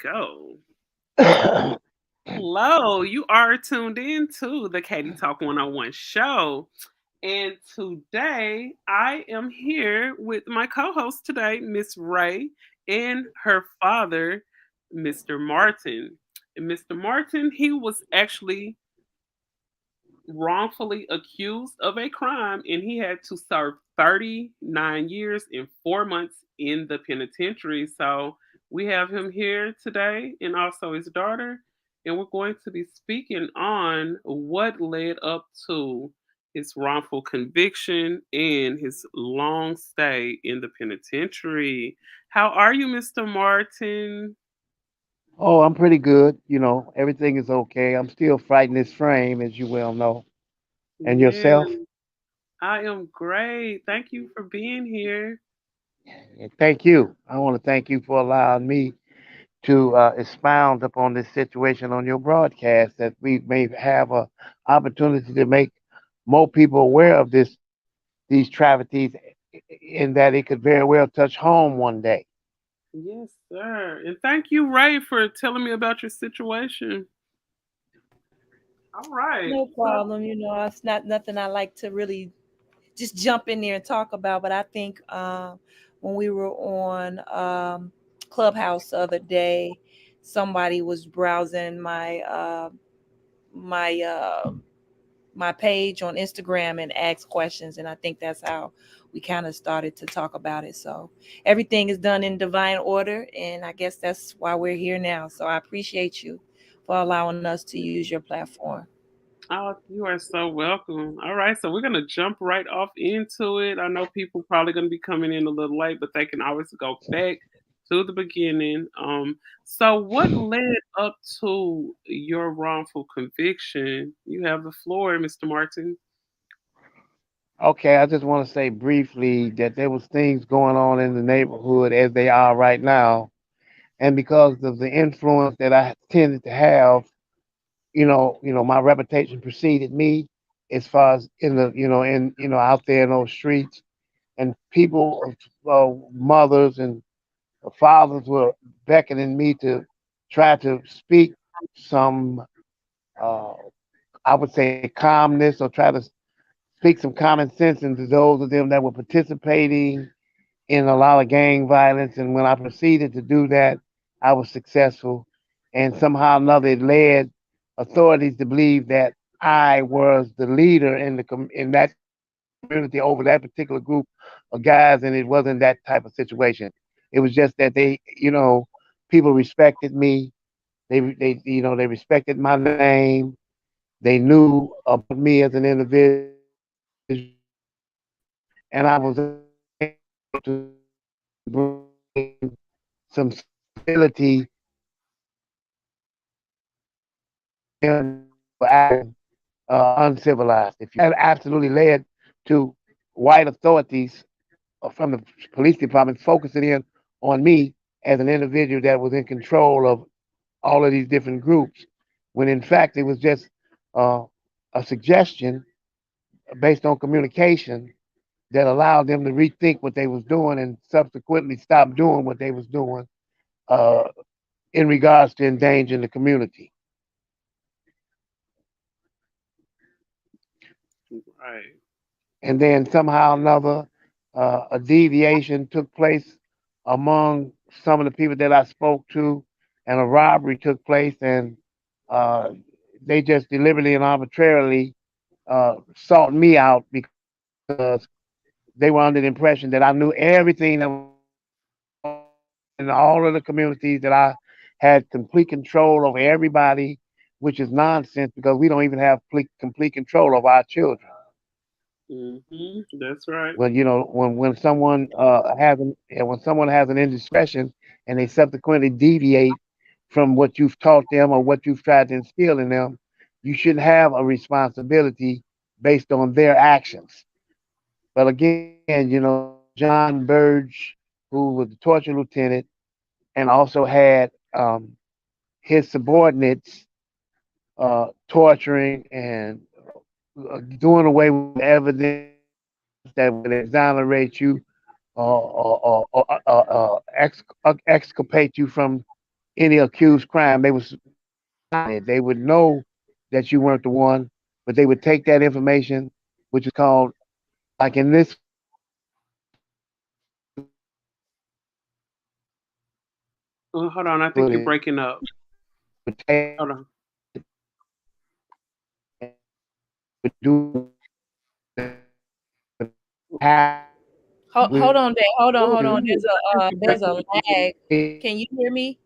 go. Hello, you are tuned in to the Katie Talk 101 show. And today I am here with my co host today, Miss Ray, and her father, Mr. Martin. And Mr. Martin, he was actually wrongfully accused of a crime and he had to serve 39 years and 4 months in the penitentiary. So we have him here today and also his daughter. And we're going to be speaking on what led up to his wrongful conviction and his long stay in the penitentiary. How are you, Mr. Martin? Oh, I'm pretty good. Everything is okay. I'm still fighting this frame, as you well know. And Yeah, yourself? I am great. Thank you for being here. And thank you. I want to thank you for allowing me to expound upon this situation on your broadcast that we may have a opportunity to make more people aware of these travesties in that it could very well touch home one day. Yes, sir. And thank you, Ray, for telling me about your situation. All right. No So, problem. It's not nothing I like to really just jump in there and talk about. But I think when we were on Clubhouse the other day, somebody was browsing my my page on Instagram and asked questions, and I think that's how we kind of started to talk about it. So everything is done in divine order, and I guess that's why we're here now. So I appreciate you for allowing us to use your platform. oh, you are so welcome. All right. So, we're going to jump right off into it. I know people probably going to be coming in a little late, but they can always go back to the beginning. So, what led up to your wrongful conviction? You have the floor, Mr. Martin. Okay, I just want to say briefly that there was things going on in the neighborhood as they are right now, and because of the influence that I tended to have, my reputation preceded me as far as in the, out there in those streets, and people, mothers and fathers were beckoning me to try to speak some, uh, I would say, calmness, or try to speak some common sense into those of them that were participating in a lot of gang violence. And when I proceeded to do that, I was successful. And somehow or another, it led authorities to believe that I was the leader in that community over that particular group of guys, and it wasn't that type of situation. It was just that people respected me. They respected my name. They knew about me as an individual, and I was able to bring some civility uncivilized. If you that absolutely led to white authorities from the police department focusing in on me as an individual that was in control of all of these different groups, when in fact it was just uh, a suggestion based on communication that allowed them to rethink what they was doing and subsequently stop doing what they was doing uh, in regards to endangering the community. Right. And then somehow or another, a deviation took place among some of the people that I spoke to, and a robbery took place, and uh, they just deliberately and arbitrarily sought me out because they were under the impression that I knew everything that was going on in all of the communities, that I had complete control over everybody, which is nonsense because we don't even have complete control over our children. That's right. When when someone when someone has an indiscretion and they subsequently deviate from what you've taught them or what you've tried to instill in them, you should have a responsibility based on their actions. But again, John Burge, who was the torture lieutenant, and also had his subordinates torturing and doing away with evidence that would exonerate you or exculpate you from any accused crime, they would know that you weren't the one, but they would take that information, which is called, like in this case, Hold on, I think you're footage, breaking up. would take Hold on. would do have Hold on there. Hold on. Ooh, I think you're There's a breaking up. lag. Can you hear me?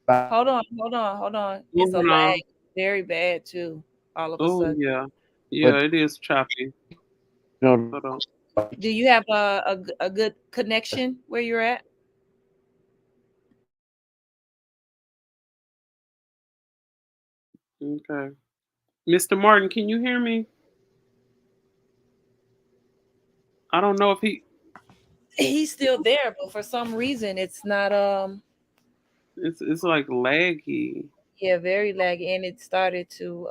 Hold on. Oh, It's a hold lag. on. Very bad too. All of a Oh, sudden. yeah. Yeah, but it is choppy. you know, Hold on. Do you have a good connection where you're at? Okay. Mr. Martin, can you hear me? I don't know if he He's still there, but for some reason it's not it's like laggy. yeah, very laggy, and it started to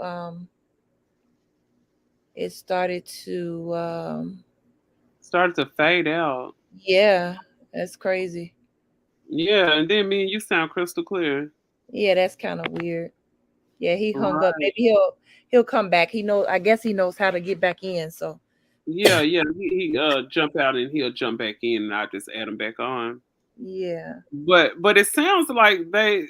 Started to fade out. yeah, that's crazy. Yeah, and then me and you sound crystal clear. Yeah, that's kind of weird. Yeah, he hung up. Right. Maybe he'll come back. I guess he knows how to get back in. So Yeah, yeah. He jump out and he'll jump back in and I just add him back on. yeah. But it sounds like they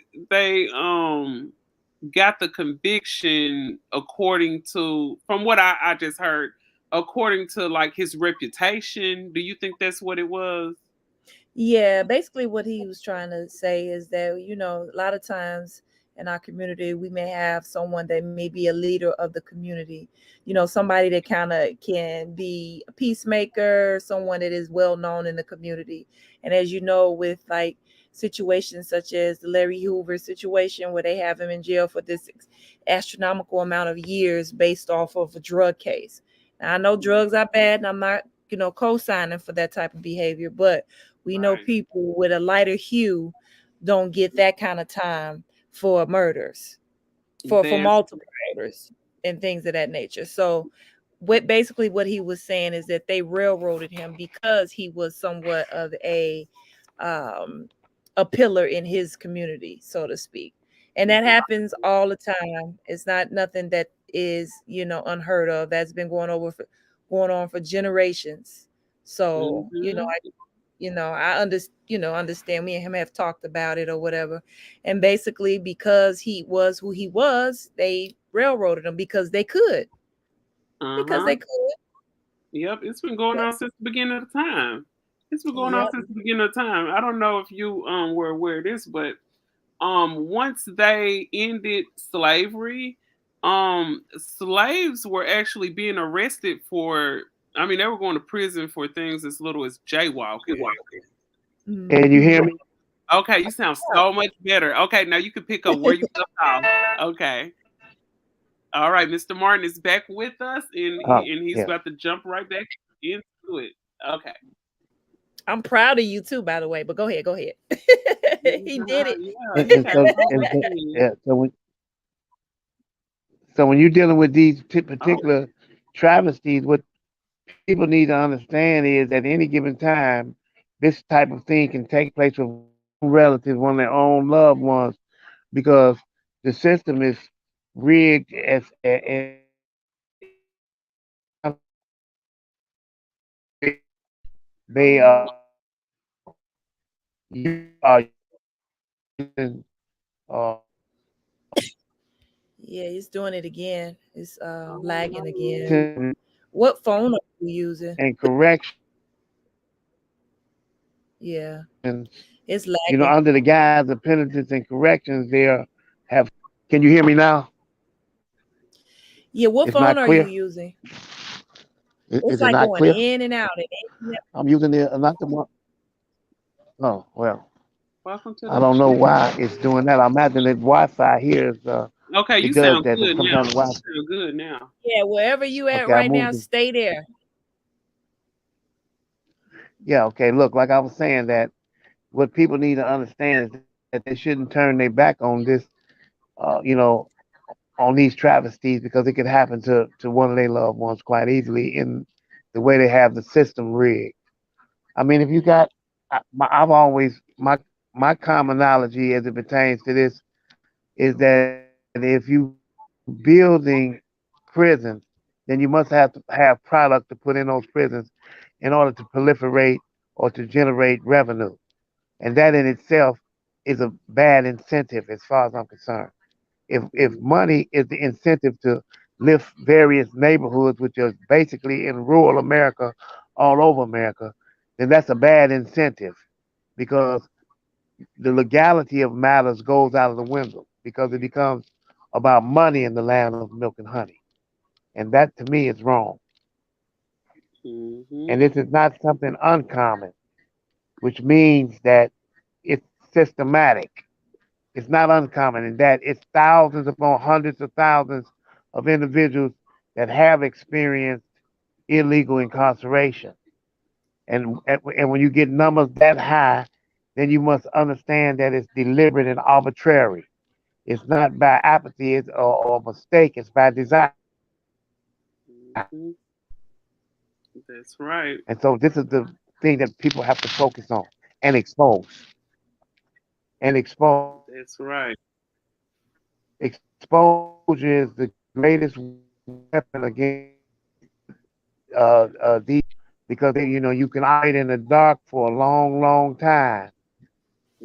got the conviction according to from what I just heard, according to like his reputation. Do you think that's what it was? Yeah, basically what he was trying to say is that, a lot of times in our community, we may have someone that may be a leader of the community, somebody that kind of can be a peacemaker, someone that is well known in the community. And as you know, with like situations such as the Larry Hoover situation, where they have him in jail for this astronomical amount of years based off of a drug case. Now, I know drugs are bad, and I'm not, co-signing for that type of behavior, but we know Right. people with a lighter hue don't get that kind of time for murders, for That's multiple murders and things of that nature. So what he was saying is that they railroaded him because he was somewhat of um a pillar in his community, so to speak. And that happens all the time. It's not nothing that is, unheard of. That's been going on for generations. So, mm-hmm. I understand, me and him have talked about it or whatever. And basically because he was who he was, they railroaded him because Uh-huh. they could. Yep, it's been going on since the beginning of the time. It's been going on Yep. since the beginning of time. I don't know if you were aware of this, but once they ended slavery, slaves were actually being arrested for, I mean, they were going to prison for things as little as jaywalking. can you Hmm. hear me? Okay, you sound so much better. Okay, now you can pick up where you left off. Okay. All right, Mr. Martin is back with us, and he's Yeah. about to jump right back into it. Okay. I'm proud of you too, by the way, but go ahead. He did Yeah, it. yeah, And, he and came so on and back so, in. yeah, so when you're dealing with these Oh, particular travesties, what people need to understand is at any given time, this type of thing can take place with one of their own relatives, one of their own loved ones, because the system is rigged as they you are using Yeah, he's doing it again. It's oh lagging again. no. sentencing What phone are you using? and corrections, Yeah, you it's know, lagging. under the guise of penitence and corrections, there have. Can you hear me now? Yeah, what It's phone not are you clear. using? It's Is it like not going clear? in and out and in and out. I'm using the not the one. Oh well, Welcome to I the don't know chat. why it's doing that. I imagine that Wi-Fi here is Okay, it you does sound that. good Sometimes now. the You Wi-Fi. sound good now. Yeah, wherever you at Okay, I right now, moved. stay there. Yeah. Okay. Look, like I was saying, that what people need to understand is that they shouldn't turn their back on this. You know, on these travesties because it could happen to one of their loved ones quite easily in the way they have the system rigged. I mean, if you got, I've always my my commonology as it pertains to this is that if you building prisons, then you must have to have product to put in those prisons in order to proliferate or to generate revenue. And that in itself is a bad incentive as far as I'm concerned. If money is the incentive to lift various neighborhoods, which are basically in rural America, all over America, then that's a bad incentive because the legality of matters goes out of the window because it becomes about money in the land of milk and honey. And that to me is wrong. Mm-hmm. And this is not something uncommon, which means that it's systematic. It's not uncommon in that it's thousands upon hundreds of thousands of individuals that have experienced illegal incarceration. And when you get numbers that high, then you must understand that it's deliberate and arbitrary. It's not by apathy or mistake, it's by design. Mm-hmm. And so That's this is right. the thing that people have to focus on and expose. That's right. Exposure is the greatest weapon against these because you can operate in the dark for a long, long time.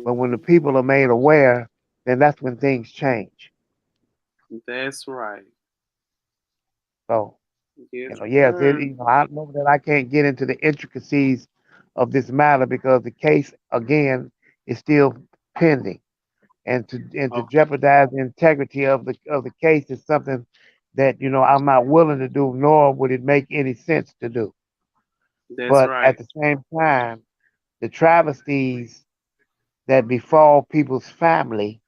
But when the Mm-hmm. people are made aware, then that's when things change. That's right. So, Yes, yes, sir. I know that I can't get into the intricacies of this matter because the case again is still pending, and to Okay. jeopardize the integrity of the case is something that I'm not willing to do, nor would it make any sense to do. That's But right. at the same time, the travesties that befall people's family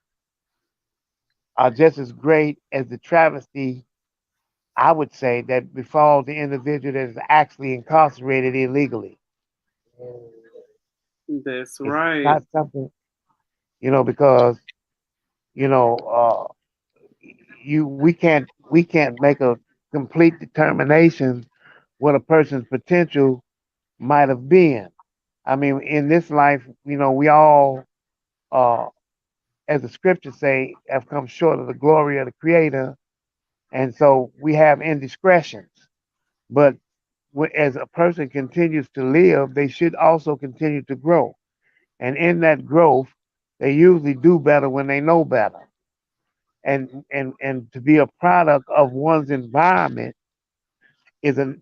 are just as great as the travesty, I would say, that befalls the individual that is actually incarcerated illegally. That's It's right. not something, because you know, you we can't make a complete determination what a person's potential might have been. I mean, in this life, we all, uh, as the scriptures say, have come short of the glory of the Creator, and so we have indiscretions. But as a person continues to live, they should also continue to grow. And in that growth, they usually do better when they know better. And to be a product of one's environment is a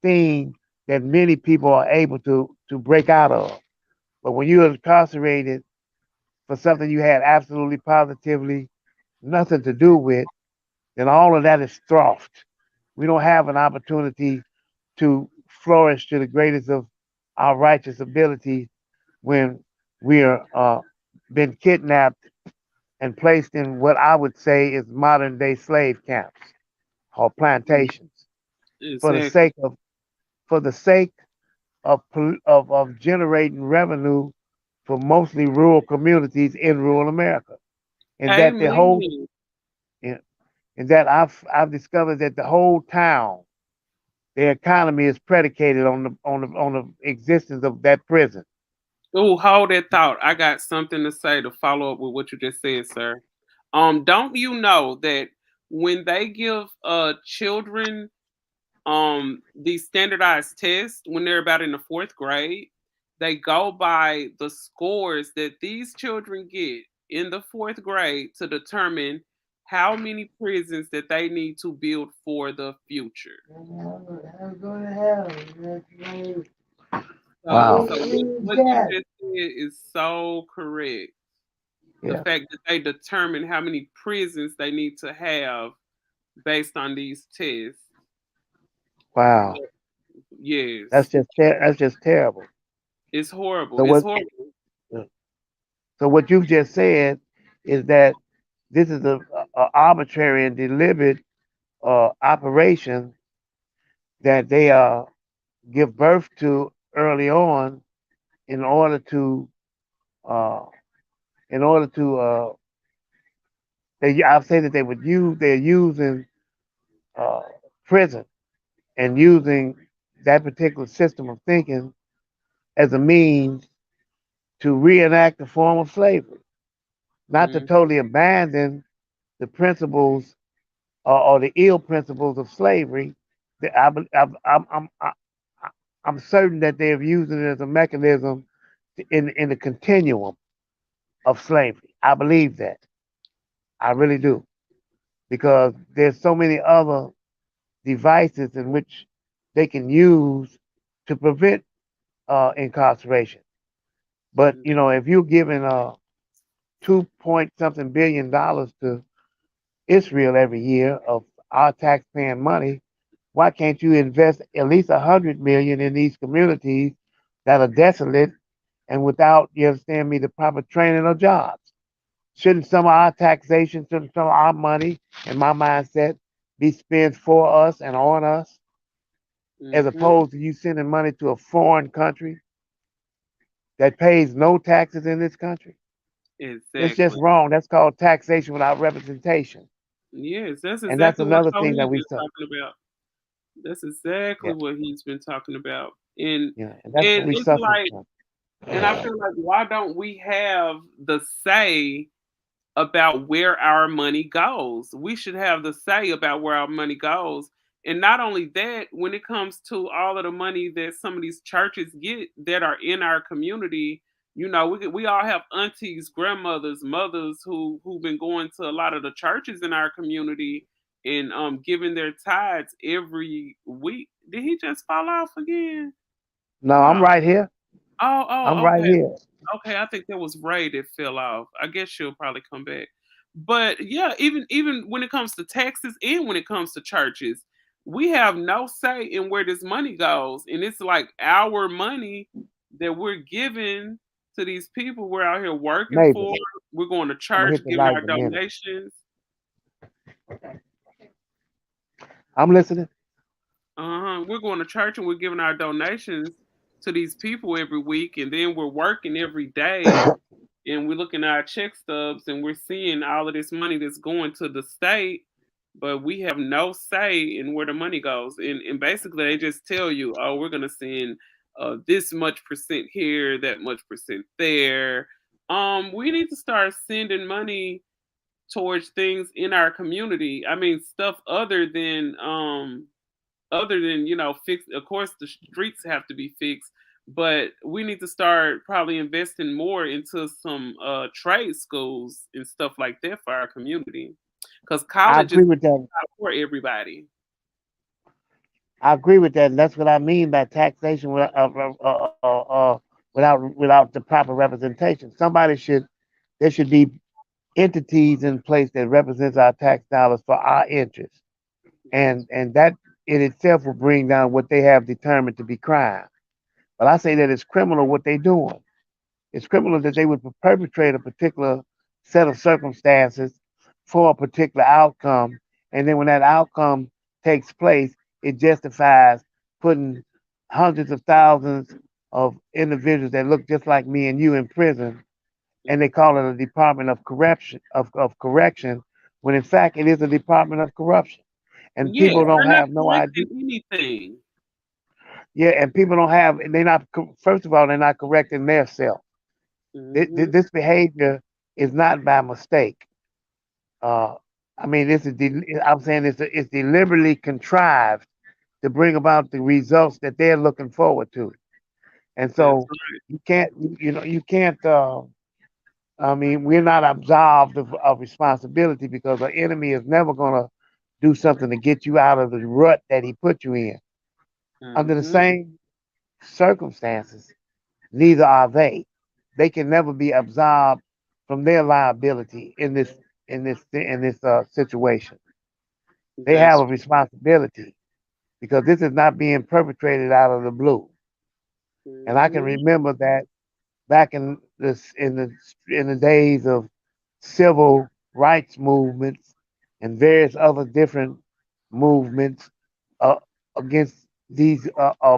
thing that many people are able to break out of. But when you're incarcerated for something you had absolutely positively nothing to do with, then all of that is thrust. We don't have an opportunity to flourish to the greatest of our righteous ability when we are been kidnapped and placed in what I would say is modern day slave camps or Mm, plantations for the exactly. sake of for the sake of generating revenue for mostly rural communities in rural America. And that the whole Amen. and that I've discovered that the whole town, their economy is predicated on the existence of that prison. Oh, hold that thought. I got something to say to follow up with what you just said, sir. Don't you know that when they give children these standardized tests when they're about in the fourth grade, they go by the scores that these children get in the fourth grade to determine how many prisons that they need to build for the future. Wow. So what you just said is so correct. The Yeah. fact that they determine how many prisons they need to have based on these tests. Wow. Yes, That's just terrible. it's horrible. So It's what horrible. so what you've just said is that this is a arbitrary and deliberate operation that they give birth to early on in order to uh, in order to I'll say that they're using uh, prison and using that particular system of thinking as a means to reenact the form of slavery, not to Mm, totally abandon the principles or the ill principles of slavery. I'm certain that they have used it as a mechanism in the continuum of slavery. I believe that. I really do. Because there's so many other devices in which they can use to prevent incarceration. But mm, you know, if you're giving 2 point something billion to Israel every year of our tax-paying money, why can't you invest at least 100 million in these communities that are desolate and without, you understand me, the proper training or jobs? Shouldn't some of our taxation, shouldn't some of our money, in my mindset, be spent for us and on us, as mhm. opposed to you sending money to a foreign country that pays no taxes in this country? It's just Exactly. wrong. That's called taxation without representation. Yes, that's And that's exactly what another thing that Coheed we been saw. talking about. That's exactly Yeah, what he's been talking about. And yeah, and that's and what we it's suffer like, from. and I feel like, why don't we have the say about where our money goes? We should have the say about where our money goes. And not only that, when it comes to all of the money that some of these churches get that are in our community, we all have aunties, grandmothers, mothers who've been going to a lot of the churches in our community and giving their tithes every week. Did he just fall off again? No, Hold I'm on. right here. I'm Oh, right okay. here. Okay, I think that was Ray that fell off. I guess she'll probably come back. But yeah, even when it comes to taxes and when it comes to churches, we have no say in where this money goes. And it's like our money that we're giving to these people we're out here working Neighbor, for. We're going to I'm gonna church, hit the giving light our in a minute. donations. I'm listening. Uh-huh. We're going to church and we're giving our donations to these people every week, and then we're working every day and we're looking at our check stubs and we're seeing all of this money that's going to the state, but we have no say in where the money goes. And basically, they just tell you, oh, we're going to send this much percent here, that much percent there. We need to start sending money towards things in our community. I mean, stuff other than fix. Of course the streets have to be fixed, but we need to start probably investing more into some trade schools and stuff like that for our community, because I college is agree with that. not for everybody. I agree with that, and that's what I mean by taxation without the proper representation. There should be entities in place that represents our tax dollars for our interests, and that in itself will bring down what they have determined to be crime. But I say that it's criminal what they're doing. It's criminal that they would perpetrate a particular set of circumstances for a particular outcome, and then when that outcome takes place, it justifies putting hundreds of thousands of individuals that look just like me and you in prison, and they call it a department of corruption of correction, when in fact it is a department of corruption, and Yes, people don't they're not have no idea. correcting anything. Yeah, and people don't have. They're not. First of all, they're not correcting their self. Hmm. This behavior is not by mistake. Uh, I mean, I'm saying it's deliberately contrived to bring about the results that they're looking forward to. And That's so you can't, you can't. I mean, we're not absolved of responsibility because the enemy is never gonna do something to get you out of the rut that he put you in. right. Under the Hmm. same circumstances, neither are they. They can never be absolved from their liability in this situation. They have That's a responsibility because this is not being perpetrated out of the blue. And I can hmm remember that back in the days of civil rights movements and various other different movements uh, against these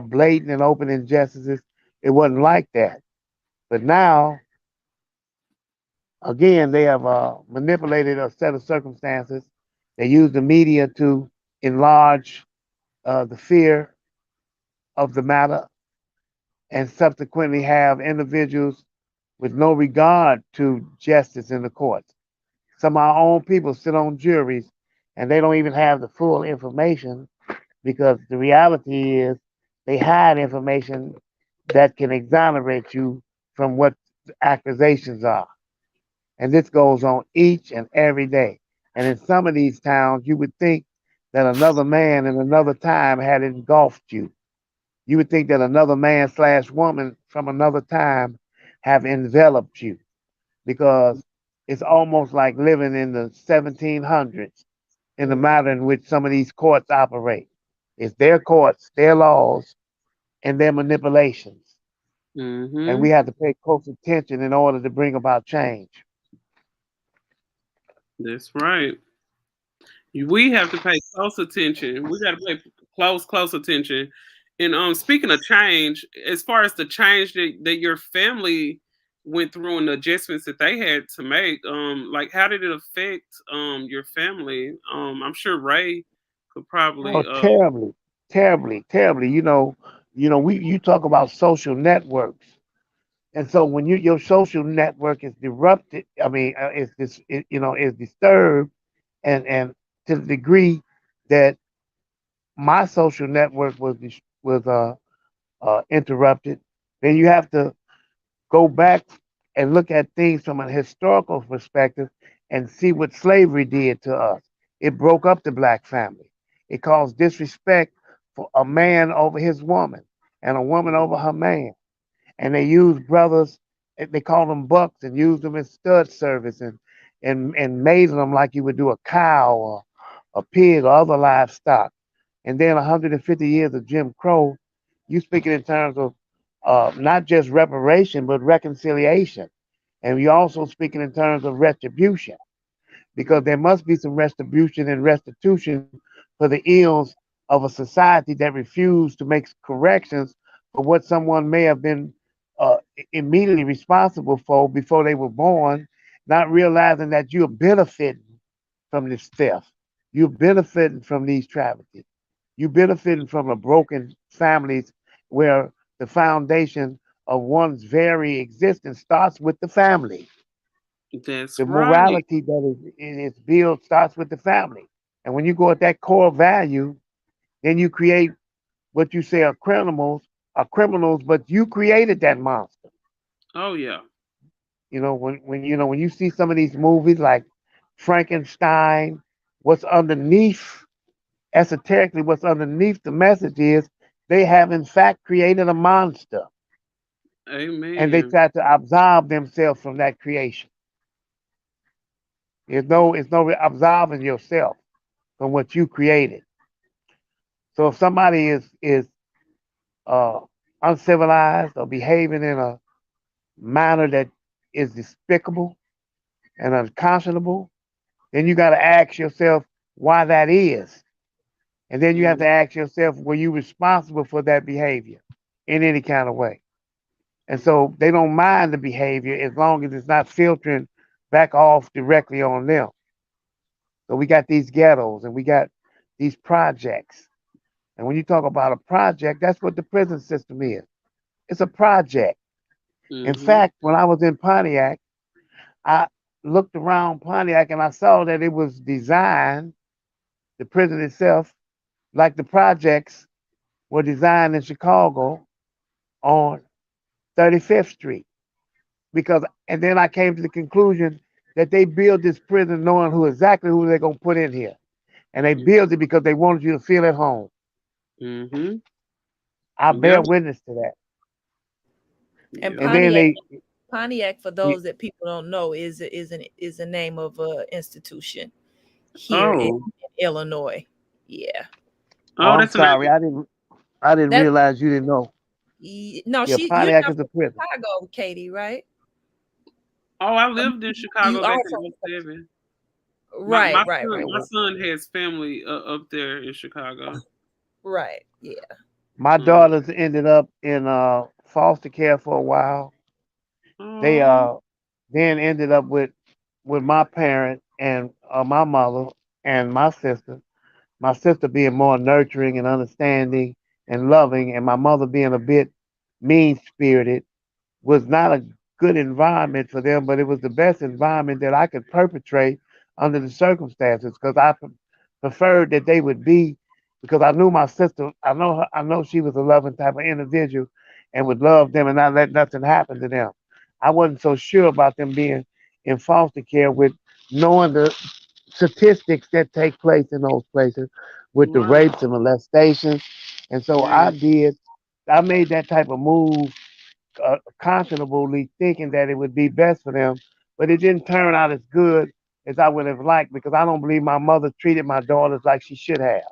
blatant and open injustices. It wasn't like that. But now, again, they have manipulated a set of circumstances. They use the media to enlarge the fear of the matter and subsequently have individuals with no regard to justice in the courts. Some of our own people sit on juries and they don't even have the full information because the reality is they hide information that can exonerate you from what the accusations are. And this goes on each and every day. And in some of these towns, you would think that another man in another time had engulfed you. You would think that another man slash woman from another time have enveloped you because it's almost like living in the 1700s in the matter in which some of these courts operate. It's their courts, their laws, and their manipulations. And we Mhm. have to pay close attention in order to bring about change. That's right. We have to pay close attention. We got to pay close attention. And speaking of change, as far as the change that your family went through and the adjustments that they had to make, like how did it affect your family? I'm sure Ray could Oh, probably terribly, terribly, terribly. We you talk about social networks, and so when your social network is disrupted, I mean, is this is disturbed, and to the degree that my social network was interrupted, then you have to go back and look at things from a historical perspective and see what slavery did to us. It broke up the black family. It caused disrespect for a man over his woman and a woman over her man. And they used brothers, they called them bucks and used them in stud service and mated them like you would do a cow or a pig or other livestock. And then 150 years of Jim Crow, you speaking in terms of not just reparation, but reconciliation. And you're also speaking in terms of retribution, because there must be some retribution and restitution for the ills of a society that refused to make corrections for what someone may have been uh, immediately responsible for before they were born, not realizing that you're benefiting from this theft. You're benefiting from these travesties. You're benefiting from a broken families where the foundation of one's very existence starts with the family. that's The right. morality that is built starts with the family. And when you go at that core value, then you create what you say are criminals, but you created that monster. Oh yeah. When you see some of these movies like Frankenstein, what's underneath esoterically, what's underneath the message is they have in fact created a monster, and they Amen. try to absolve themselves from that creation. It's no absolving yourself from what you created. So if somebody is uh, uncivilized or behaving in a manner that is despicable and unconscionable, then you got to ask yourself why that is. And then you have Mm, to ask yourself, were you responsible for that behavior in any kind of way? And so they don't mind the behavior as long as it's not filtering back off directly on them. So we got these ghettos and we got these projects. And when you talk about a project, that's what the prison system is. It's a project. In mhm. fact, when I was in Pontiac, I looked around Pontiac and I saw that it was designed, the prison itself, like the projects were designed in Chicago on 35th Street. And then I came to the conclusion that they built this prison knowing exactly who they're going to put in here. And they built it because they wanted you to feel at home. Mhm. I bear Yep. witness to that. And Yeah. And then Pontiac, for those that people don't know, is a name of a institution here in Oh. Illinois. Yeah, oh, Oh, I'm that's an sorry, I didn't that realize you didn't know. no, Yeah, you're Pontiac not is a from prison. Chicago, Katie, right? Oh, I Um, lived in You Chicago are back in from '07. My right, my right, son right, my son has family up there in Chicago. right. Yeah. My Um, daughters ended up in foster care for a while. They oh, then ended up with my parent and my mother and my sister. My sister being more nurturing and understanding and loving, and my mother being a bit mean spirited, was not a good environment for them, but it was the best environment that I could perpetrate under the circumstances because preferred that they would be because I knew my sister. I know her, I know she was a loving type of individual and would love them and not let nothing happen to them. I wasn't so sure about them being in foster care with knowing the statistics that take place in those places with the Right. rapes and molestations. And so Yes. I made that type of move conscionably thinking that it would be best for them, but it didn't turn out as good as I would have liked because I don't believe my mother treated my daughters like she should have.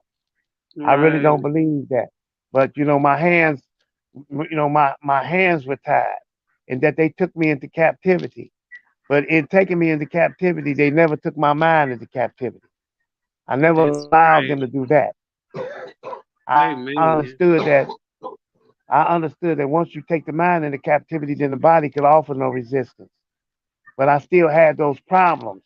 I really Right. don't believe that. But my hands were tied, and that they took me into captivity. But in taking me into captivity, they never took my mind into captivity. I never That's allowed them to right. do that. I Amen. understood that once you take the mind into captivity, then the body could offer no resistance. But I still had those problems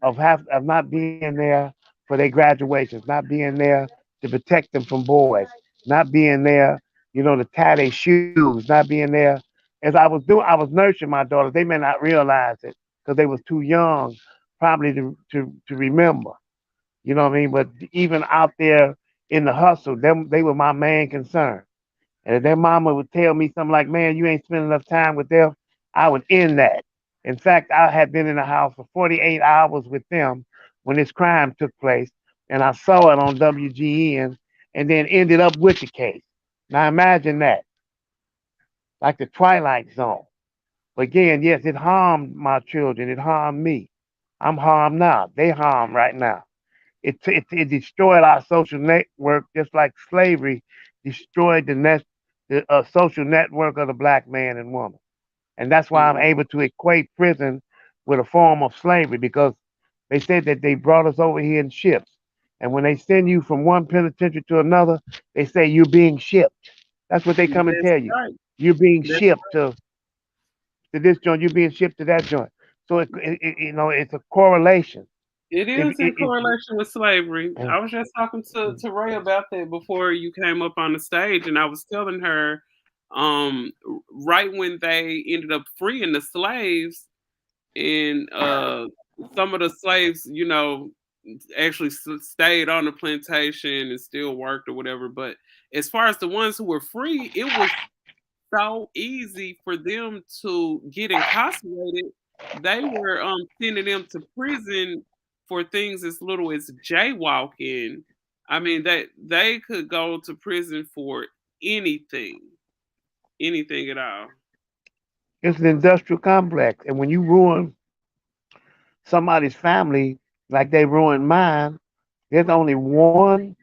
of not being there for their graduations, not being there to protect them from boys, not being there, to tie their shoes, not being there. I was nurturing my daughters. They may not realize it because they was too young, probably to remember. You know what I mean? But even out there in the hustle, them they were my main concern. And if their mama would tell me something like, "Man, you ain't spending enough time with them," I would end that. In fact, I had been in the house for 48 hours with them when this crime took place, and I saw it on WGN, and then ended up with the case. Now imagine that, like the Twilight Zone. But again, yes, it harmed my children. It harmed me. I'm harmed now. They harmed right now. It destroyed our social network just like slavery destroyed the social network of the black man and woman. And that's why I'm Mhm. able to equate prison with a form of slavery because they said that they brought us over here in ships. And when they send you from one penitentiary to another, they say you're being shipped. That's what they come and That's tell you. right. You're being That's shipped to this joint. You're being shipped to that joint. So it's a correlation. It If is in correlation with slavery. I was just talking to Ray about that before you came up on the stage, and I was telling her, right when they ended up freeing the slaves, and some of the slaves, actually stayed on the plantation and still worked or whatever. But as far as the ones who were free, it was so easy for them to get incarcerated. They were sending them to prison for things as little as jaywalking. I mean, they could go to prison for anything, anything at all. it's an industrial complex, and when you ruin somebody's family like they ruined mine, there's only one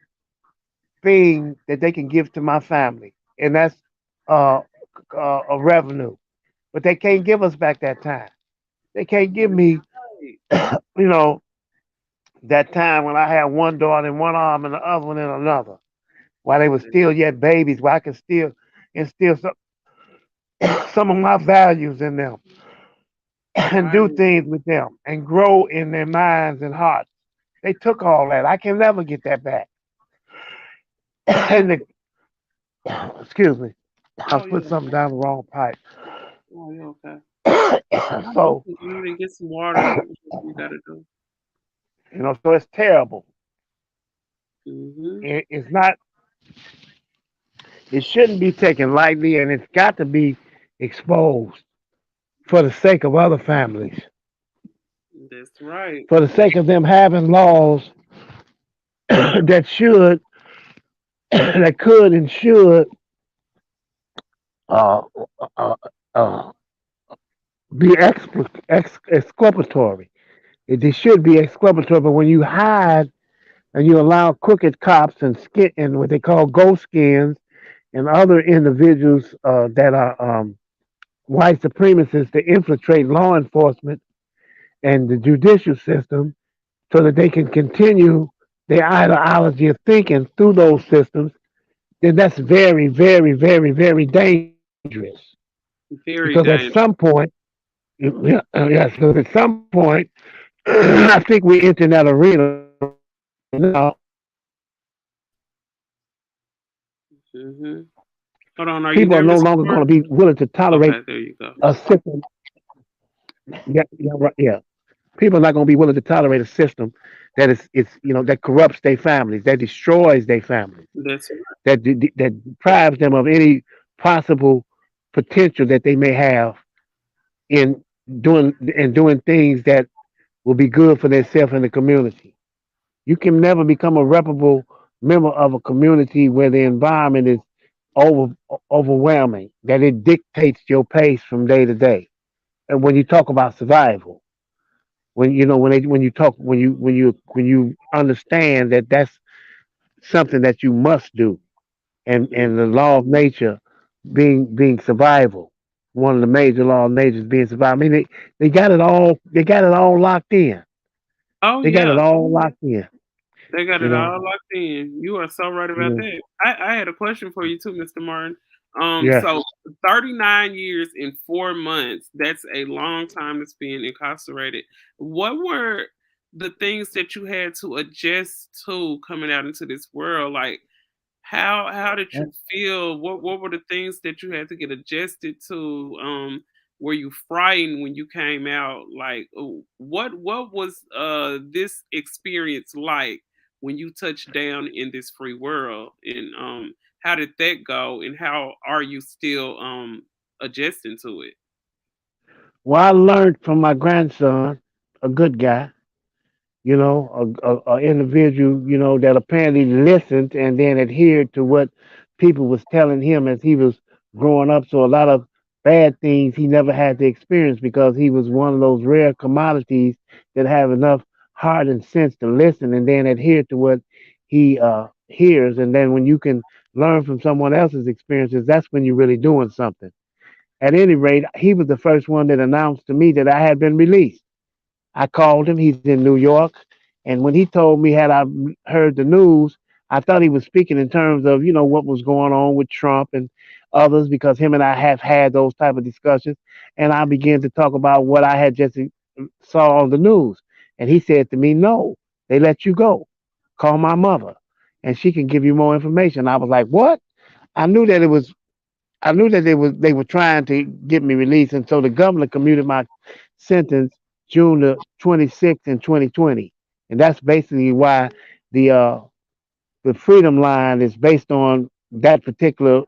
thing that they can give to my family, and that's uh, a revenue. But they can't give us back that time. They can't give That's me, right. you know, that time when I had one daughter in one arm and the other one in another, while they were That's still yet babies, where I could still instill some of my values in them and do right. things with them and grow in their minds and hearts. They took all that. I can never get that back. And and excuse me, I oh was putting yeah, something down the wrong pipe. oh yeah, okay. I So definitely go and get some water. Whatever you gotta do. so it's terrible. Hmm. It's not. It shouldn't be taken lightly, and it's got to be exposed for the sake of other families, That's right. for the sake of them having laws that should, that could, and should uh, uh, uh, be exculpatory. They should be exculpatory, but when you hide and you allow crooked cops and what they call ghost skins and other individuals that are white supremacists to infiltrate law enforcement and the judicial system so that they can continue their ideology of thinking through those systems, then that's very, very, very, very dangerous. Because at Very some dangerous. point, yes, because at some point, I think we enter that arena now Hmm. Hold on, are you people are there, no Mr. longer going Mark? to be willing to tolerate Okay, there you go. a system. Yeah, yeah, right, yeah. People are not going to be willing to tolerate a system that is, it's, that corrupts their families, that destroys their families, That's right. that deprives them of any possible potential that they may have in doing things that will be good for themselves and the community. You can never become a reputable member of a community where the environment is over overwhelming, that it dictates your pace from day to day. And when you talk about survival, when you understand that that's something that you must do, and the law of nature being survival, one of the major law of nature is being survival. I mean, they got it all locked in. Oh They got it yeah, all locked in. they got You it know, all locked in. You are so right about you that. I had a question for you too, Mr. Martin. yeah. So 39 years in 4 months, that's a long time that's being incarcerated. What were the things that you had to adjust to coming out into this world? Like how did you feel? What were the things that you had to get adjusted to? Were you frightened when you came out? Like what was this experience like when you touched down in this free world? And how did that go? And how are you still adjusting to it? Well, I learned from my grandson, a good guy, a individual, that apparently listened and then adhered to what people was telling him as he was growing up. So a lot of bad things he never had to experience because he was one of those rare commodities that have enough heart and sense to listen and then adhere to what he hears. And then when you can learn from someone else's experiences, that's when you're really doing something. At any rate, he was the first one that announced to me that I had been released. I called him. He's in New York. And when he told me, had I heard the news, I thought he was speaking in terms of, what was going on with Trump and others, because him and I have had those type of discussions. And I began to talk about what I had just saw on the news. And he said to me, no, they let you go. Call my mother and she can give you more information. I was like, what? I knew that it was I knew that they were trying to get me released, and so the governor commuted my sentence June the 26th in 2020, and that's basically why the uh, the freedom line is based on that particular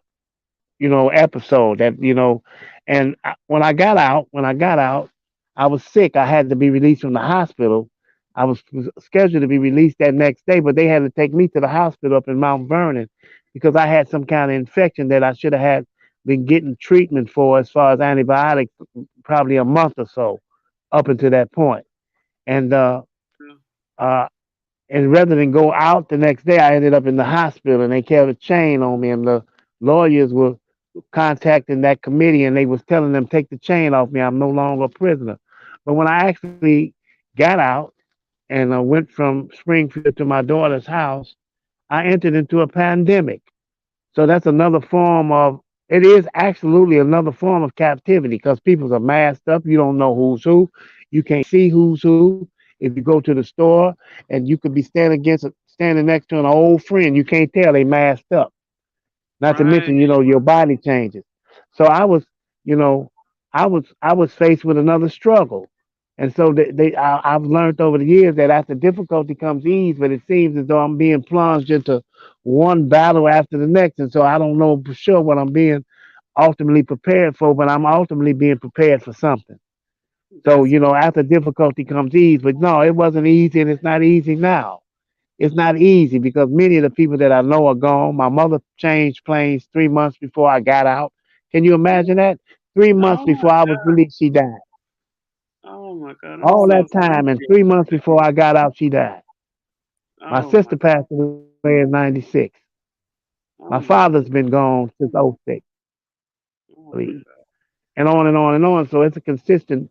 episode. And when I got out, I was sick. I had to be released from the hospital. I was scheduled to be released that next day, but they had to take me to the hospital up in Mount Vernon because I had some kind of infection that I should have had been getting treatment for as far as antibiotics probably a month or so up until that point. And Yeah. uh, and rather than go out the next day, I ended up in the hospital, and they kept a chain on me, and the lawyers were contacting that committee, and they was telling them take the chain off me. I'm no longer a prisoner. But when I actually got out and went from Springfield to my daughter's house, I entered into a pandemic. So that's another form of it is absolutely another form of captivity because people are masked up. You don't know who's who. You can't see who's who. If you go to the store and you could be standing next to an old friend, you can't tell they masked up. Not to Right. mention, your body changes. So you know, I was faced with another struggle, and so I've learned over the years that after difficulty comes ease, but it seems as though I'm being plunged into one battle after the next, and so I don't know for sure what I'm being ultimately prepared for, but I'm ultimately being prepared for something. So That's after difficulty comes ease, but no, it wasn't easy, and it's not easy now. It's not easy because many of the people that I know are gone. My mother changed planes 3 months before I got out. Can you imagine that? 3 months oh my before I was god. released, she died. Oh my god. I'm All so that sorry time, to and hear 3 months that. before I got out, she died. My Oh my sister passed away in '96. My oh my father's god. been gone since '06, Oh my please, god. and on and on and on. So it's a consistent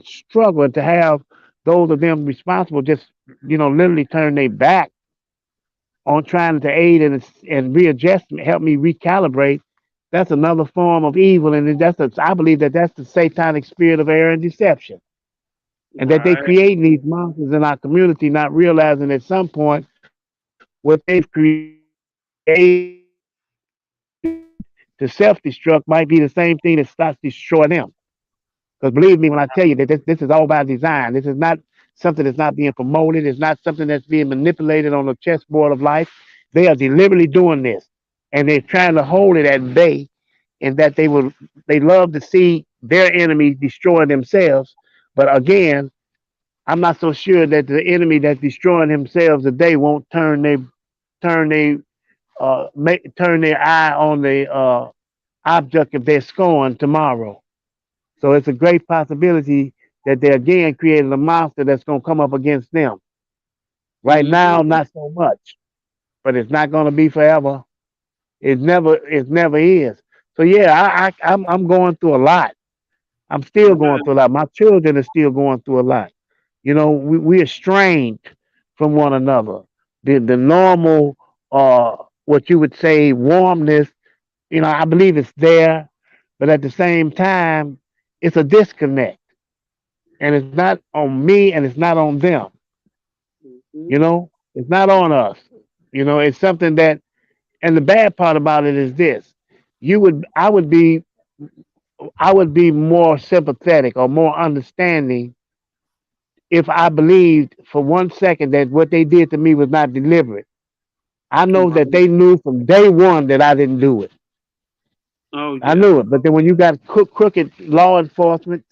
struggle, and to have those of them responsible just literally turn their back on trying to aid and readjust, help me recalibrate. That's another form of evil, and I believe that that's the satanic spirit of error and deception, and that they Right. create these monsters in our community, not realizing at some point what they've created to self-destruct might be the same thing that starts destroying them. Because believe me when I tell you that this is all by design. This is not something that's not being promoted. It's not something that's being manipulated on the chessboard of life. They are deliberately doing this, and they're trying to hold it at bay. And that they love to see their enemies destroy themselves. But again, I'm not so sure that the enemy that's destroying themselves today won't turn they turn their eye on the object of their scorn tomorrow. So it's a great possibility that they again created a monster that's going to come up against them. Right now, Hmm. not so much, but it's not going to be forever. It never is. So yeah, I'm going through a lot. I'm still going through a Right. lot. My children are still going through a lot. You know, we are strained from one another. The normal, what you would say, warmness. You know, I believe it's there, but at the same time, it's a disconnect, and it's not on me, and it's not on them. Hmm. You know, it's not on us. You know, it's something that, and the bad part about it is this: you would, I would be more sympathetic or more understanding if I believed for 1 second that what they did to me was not deliberate. I know that Right. they knew from day one that I didn't do it. Oh I yeah. knew it. But then when you got crooked law enforcement,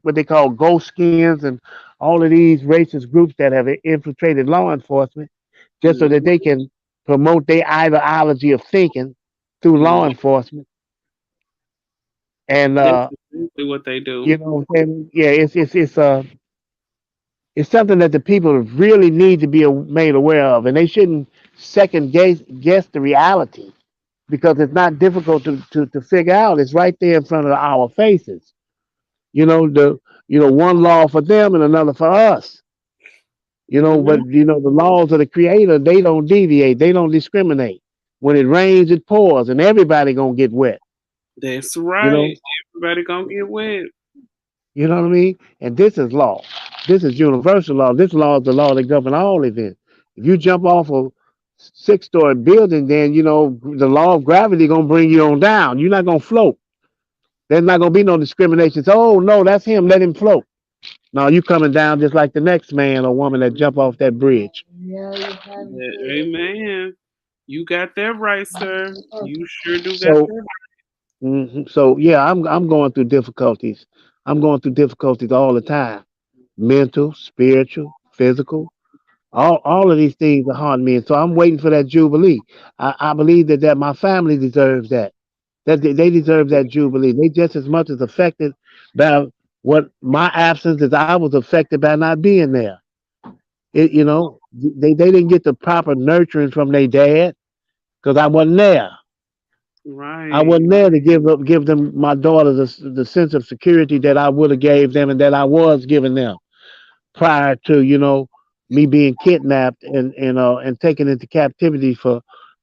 what they call ghost skins, and all of these racist groups that have infiltrated law enforcement just so that Hmm. they can promote their ideology of thinking through law Hmm. enforcement. And That's exactly what they do. you know, and yeah, it's something that the people really need to be made aware of, and they shouldn't guess the reality because it's not difficult to figure out. It's right there in front of our faces. You know one law for them and another for us. Hmm. But the laws of the Creator, they don't deviate. They don't discriminate. When it rains, it pours, and everybody gonna get wet. That's You know, right. Everybody gonna get wet. you know what I mean. And this is law. This is universal law. This law is the law that governs all events. If you jump off a 6-story building, then the law of gravity gonna bring you on down. You're not gonna float. There's not gonna be no discrimination. So, oh no, that's him. Let him float. No, you coming down just like the next man or woman that jump off that bridge. Yeah, amen. You got that right, sir. You sure do got So, that. so yeah, I'm going through difficulties. I'm going through difficulties all the time. Mental, spiritual, physical. All of these things are haunting me. And so I'm waiting for that jubilee. I believe that my family deserves that. That they deserve that jubilee. They just as much as affected by what my absence as I was affected by not being there. They didn't get the proper nurturing from their dad because I wasn't there. I Right. wasn't there to give them my daughter the sense of security that I would have gave them and that I was giving them prior to me being kidnapped and taken into captivity for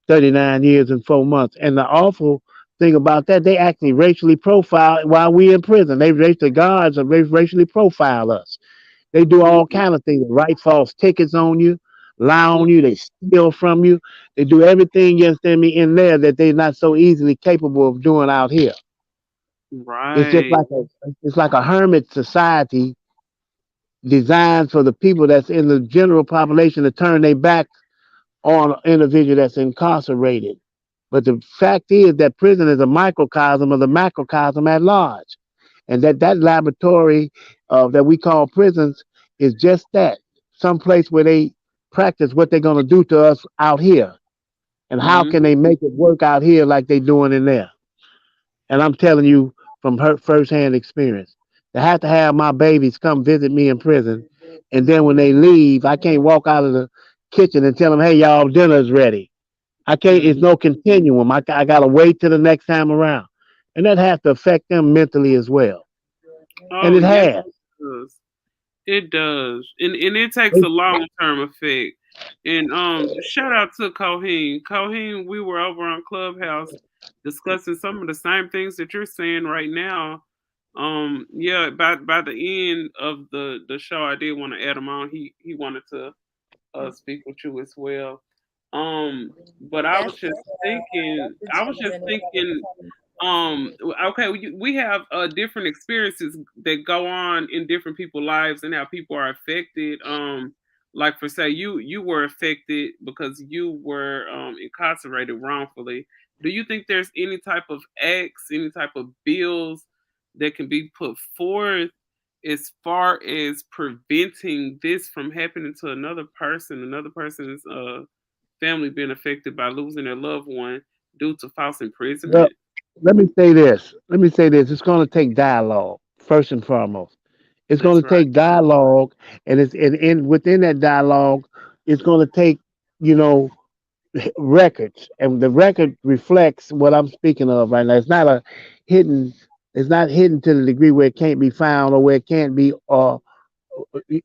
39 years and 4 months. And the awful thing about that, they actually racially profile while we in prison. The guards are racially profile us. They do all Mhm. kind of things, write false tickets on you, lie Mhm. on you, they steal from you. They do everything against them in there that they're not so easily capable of doing out here. It's just Right. like a hermit society designed for the people that's in the general population to turn their back on an individual that's incarcerated. But the fact is that prison is a microcosm of the macrocosm at large. And that laboratory that we call prisons is just that, some place where they practice what they're going to do to us out here. And how can Mhm. they make it work out here like they doing in there? And I'm telling you from her firsthand experience. To have my babies come visit me in prison, and then when they leave, I can't walk out of the kitchen and tell them, "Hey, y'all, dinner's ready." I can't. It's Mhm. no continuum. I gotta wait till the next time around, and that has to affect them mentally as well. And Oh it yes, has. it does. It does, and it takes a They- long term effect. And shout out to Coheen. Coheen, we were over on Clubhouse discussing some of the same things that you're saying right now. Yeah, by the end of the show, I did want to add him on. He wanted to speak with you as well. But I That's was just thinking. I was just thinking. Okay, we have different experiences that go on in different people's lives and how people are affected. Like for say you were affected because you were incarcerated wrongfully. Do you think there's any type of acts, any type of bills that can be put forth as far as preventing this from happening to another person's family being affected by losing their loved one due to false Well, imprisonment? let me say this. Let me say this. It's going to take dialogue first and foremost. It's going That's to right. take dialogue, and within that dialogue, it's going to take you know records, and the record reflects what I'm speaking of right now. It's not a hidden. It's not hidden to the degree where it can't be found or where it can't be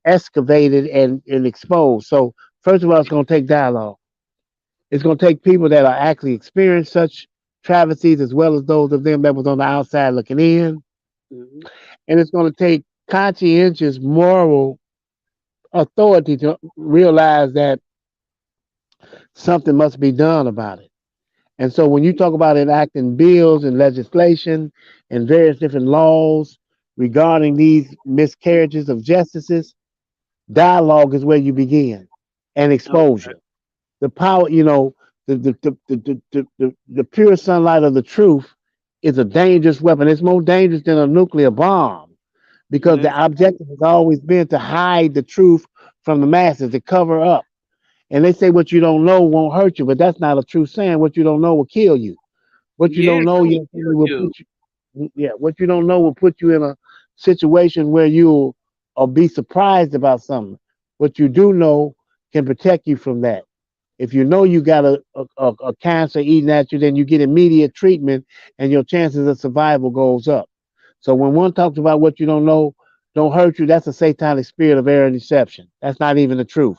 excavated and exposed. So first of all, it's going to take dialogue. It's going to take people that are actually experienced such travesties as well as those of them that was on the outside looking in. Mhm. And it's going to take conscientious moral authority to realize that something must be done about it. And so when you talk about enacting bills and legislation and various different laws regarding these miscarriages of justices, dialogue is where you begin, and Okay. exposure. The power, the pure sunlight of the truth is a dangerous weapon. It's more dangerous than a nuclear bomb because the That's objective has always been to hide the truth from the masses, to cover up. And they say what you don't know won't hurt you, but that's not a true saying. What you don't know will kill you. What you yeah, don't it know will yet kill will you. put you, yeah, what you don't know will put you in a situation where you'll or be surprised about something. What you do know can protect you from that. If you know you got a cancer eating at you, then you get immediate treatment and your chances of survival goes up. So when one talks about what you don't know don't hurt you, that's a satanic spirit of error and deception. That's not even the truth.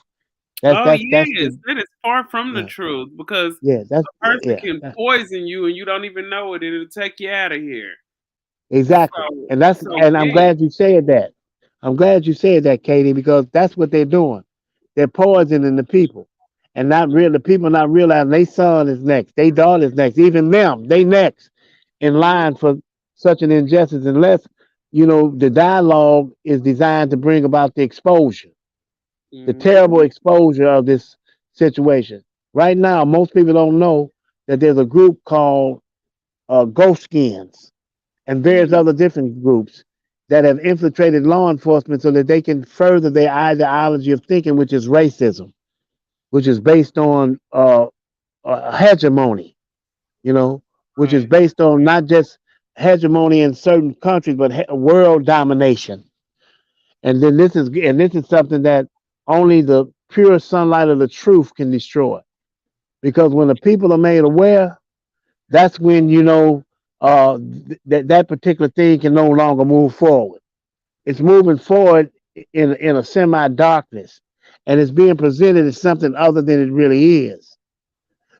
Oh That's yes, the that is far from the yeah, truth because yeah, that's a person yeah, can poison you and you don't even know it, and it'll take you out of here. exactly. So, And so and I'm yeah. glad you said that. I'm glad you said that, Katie, because that's what they're doing. They're poisoning the people. And not real the people not realizing their son is next, their daughter is next, even them, they next in Mhm. line for such an injustice unless the dialogue is designed to bring about the exposure, the terrible Mhm. exposure of this situation. Right now, most people don't know that there's a group called Ghost Skins and various Mm. other different groups that have infiltrated law enforcement so that they can further their ideology of thinking, which is racism, which is based on hegemony, you know, which is Right. based on not just hegemony in certain countries, but world domination. And this is something that only the pure sunlight of the truth can destroy. Because when the people are made aware, that's when that particular thing can no longer move forward. It's moving forward in a semi darkness, and it's being presented as something other than it really is.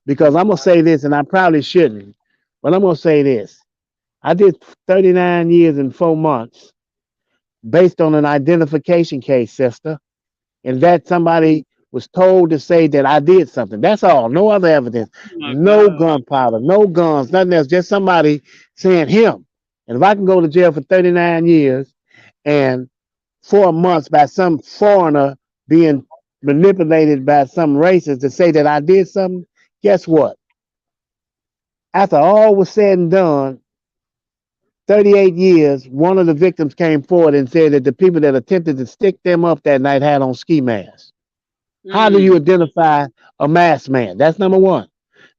Because I'm gonna say this, and I probably shouldn't, but I'm gonna say this. I did 39 years and 4 months based on an identification case, sister, and that Oh somebody was told to say that I did something. That's all. No other evidence. my No God. gunpowder. No guns. Nothing else. Just somebody saying him. And if I can go to jail for 39 years and 4 months by some foreigner being manipulated by some racist to say that I did something, guess what? After all was said and done, 38 years, one of the victims came forward and said that the people that attempted to stick them up that night had on ski masks. How do you Mm. identify a masked man? That's number one.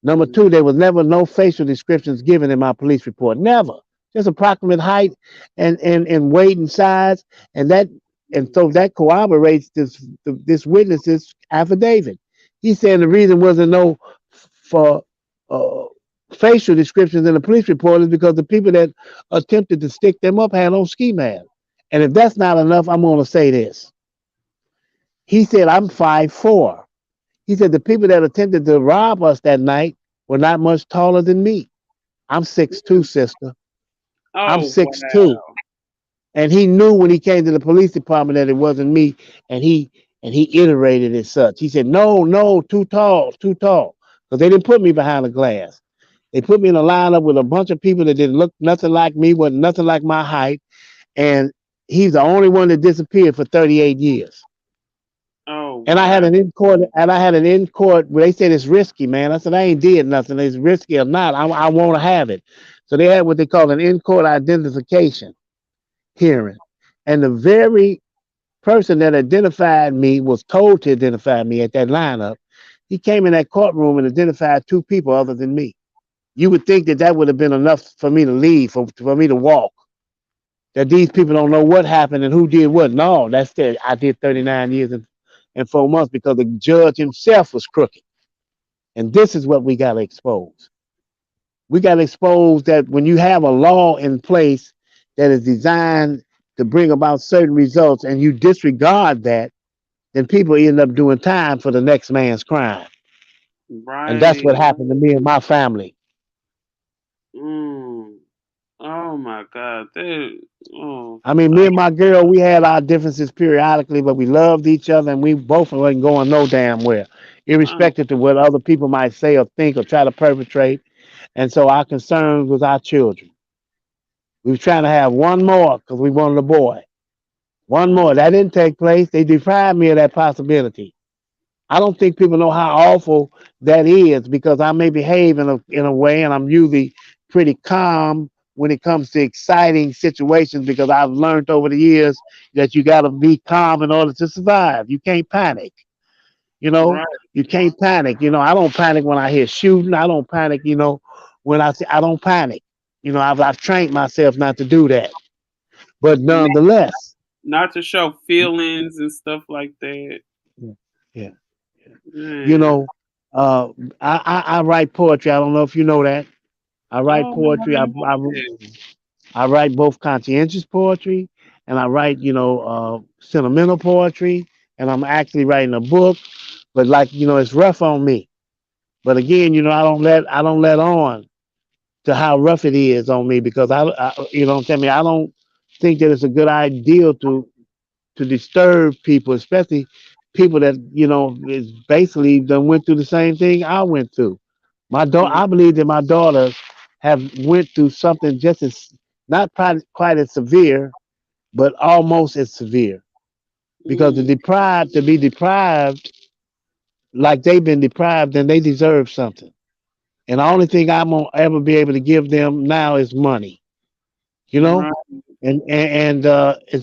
Number two, Mhm. there was never no facial descriptions given in my police report. Never. Just approximate height and weight and size. And that and so that corroborates this witness's affidavit. He's saying the reason wasn't no for uh, facial descriptions in the police report is because the people that attempted to stick them up had on ski masks. And if that's not enough, I'm going to say this. He said, I'm 5'4". He said the people that attempted to rob us that night were not much taller than me. I'm 6'2", sister. I'm Oh wow. 6'2". And he knew when he came to the police department that it wasn't me, and he iterated as such. He said, "No, no, too tall, too tall," because they didn't put me behind the glass. They put me in a lineup with a bunch of people that didn't look nothing like me, wasn't nothing like my height, and he's the only one that disappeared for 38 years. Oh And I had wow. an in court, where they said it's risky, man. I said I ain't did nothing. It's risky or not. I want to have it. So they had what they call an in court identification hearing, and the very person that identified me was told to identify me at that lineup. He came in that courtroom and identified two people other than me. You would think that that would have been enough for me to leave, for me to walk. That these people don't know what happened and who did what. No, that's it. I did 39 years and 4 months because the judge himself was crooked. And this is what we got to expose. We got to expose that when you have a law in place that is designed to bring about certain results and you disregard that, then people end up doing time for the next man's crime. And that's what Right. happened to me and my family. Mm. Oh my God. That. Oh. I mean, me and my girl, we had our differences periodically, but we loved each other and we both wasn't going no damn where, Oh. irrespective of what other people might say or think or try to perpetrate. And so our concern was our children. We were trying to have one more because we wanted a boy. One more. Oh. That didn't take place. They deprived me of that possibility. I don't think people know how awful that is because I may behave in a way, and I'm usually pretty calm when it comes to exciting situations because I've learned over the years that you got to be calm in order to survive. You can't panic. You know, Right. you can't panic. I don't panic when I hear shooting. I don't panic. When I say I don't panic. I've trained myself not to do that. But Not, nonetheless, not to show feelings and stuff like that. yeah, yeah. you Man. know, uh, I write poetry. I don't know if you know that. I write Oh no, I poetry. didn't know that. I write both conscientious poetry and I write, sentimental poetry. And I'm actually writing a book, but like, it's rough on me. But again, I don't let on to how rough it is on me because you know what I'm saying? I don't think that it's a good idea to disturb people, especially people that is basically done went through the same thing I went through. Mm, I believe that my daughters have went through something just as not quite as severe, but almost as severe. Because mm, to be deprived like they've been deprived, then they deserve something. And the only thing I'm gonna ever be able to give them now is money. You know, right. and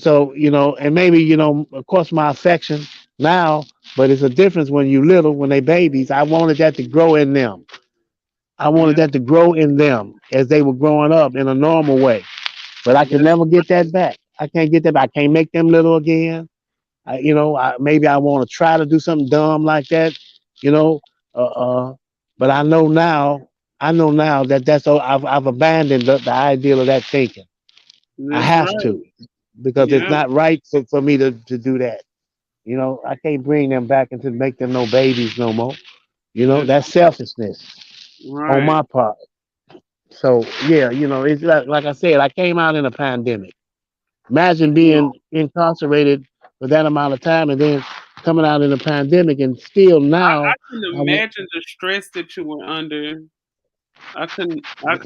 so and maybe of course my affection now, but it's a difference when you little, when they babies. I wanted that to grow in them. I wanted Yeah. that to grow in them as they were growing up in a normal way. But I can That's never get that back. I can't get that back. I can't make them little again. Maybe I want to try to do something dumb like that. You know, uh, uh, but I know now that I've abandoned the ideal of that thinking. I that's have right. to because it's Yeah. not right for me to do that. I can't bring them back and to make them no babies no more. That's That's selfishness on right. my part. So yeah, it's like I said, I came out in a pandemic. Imagine being incarcerated for that amount of time and then coming out in a pandemic and still I now can I want imagine the stress that you were under. I could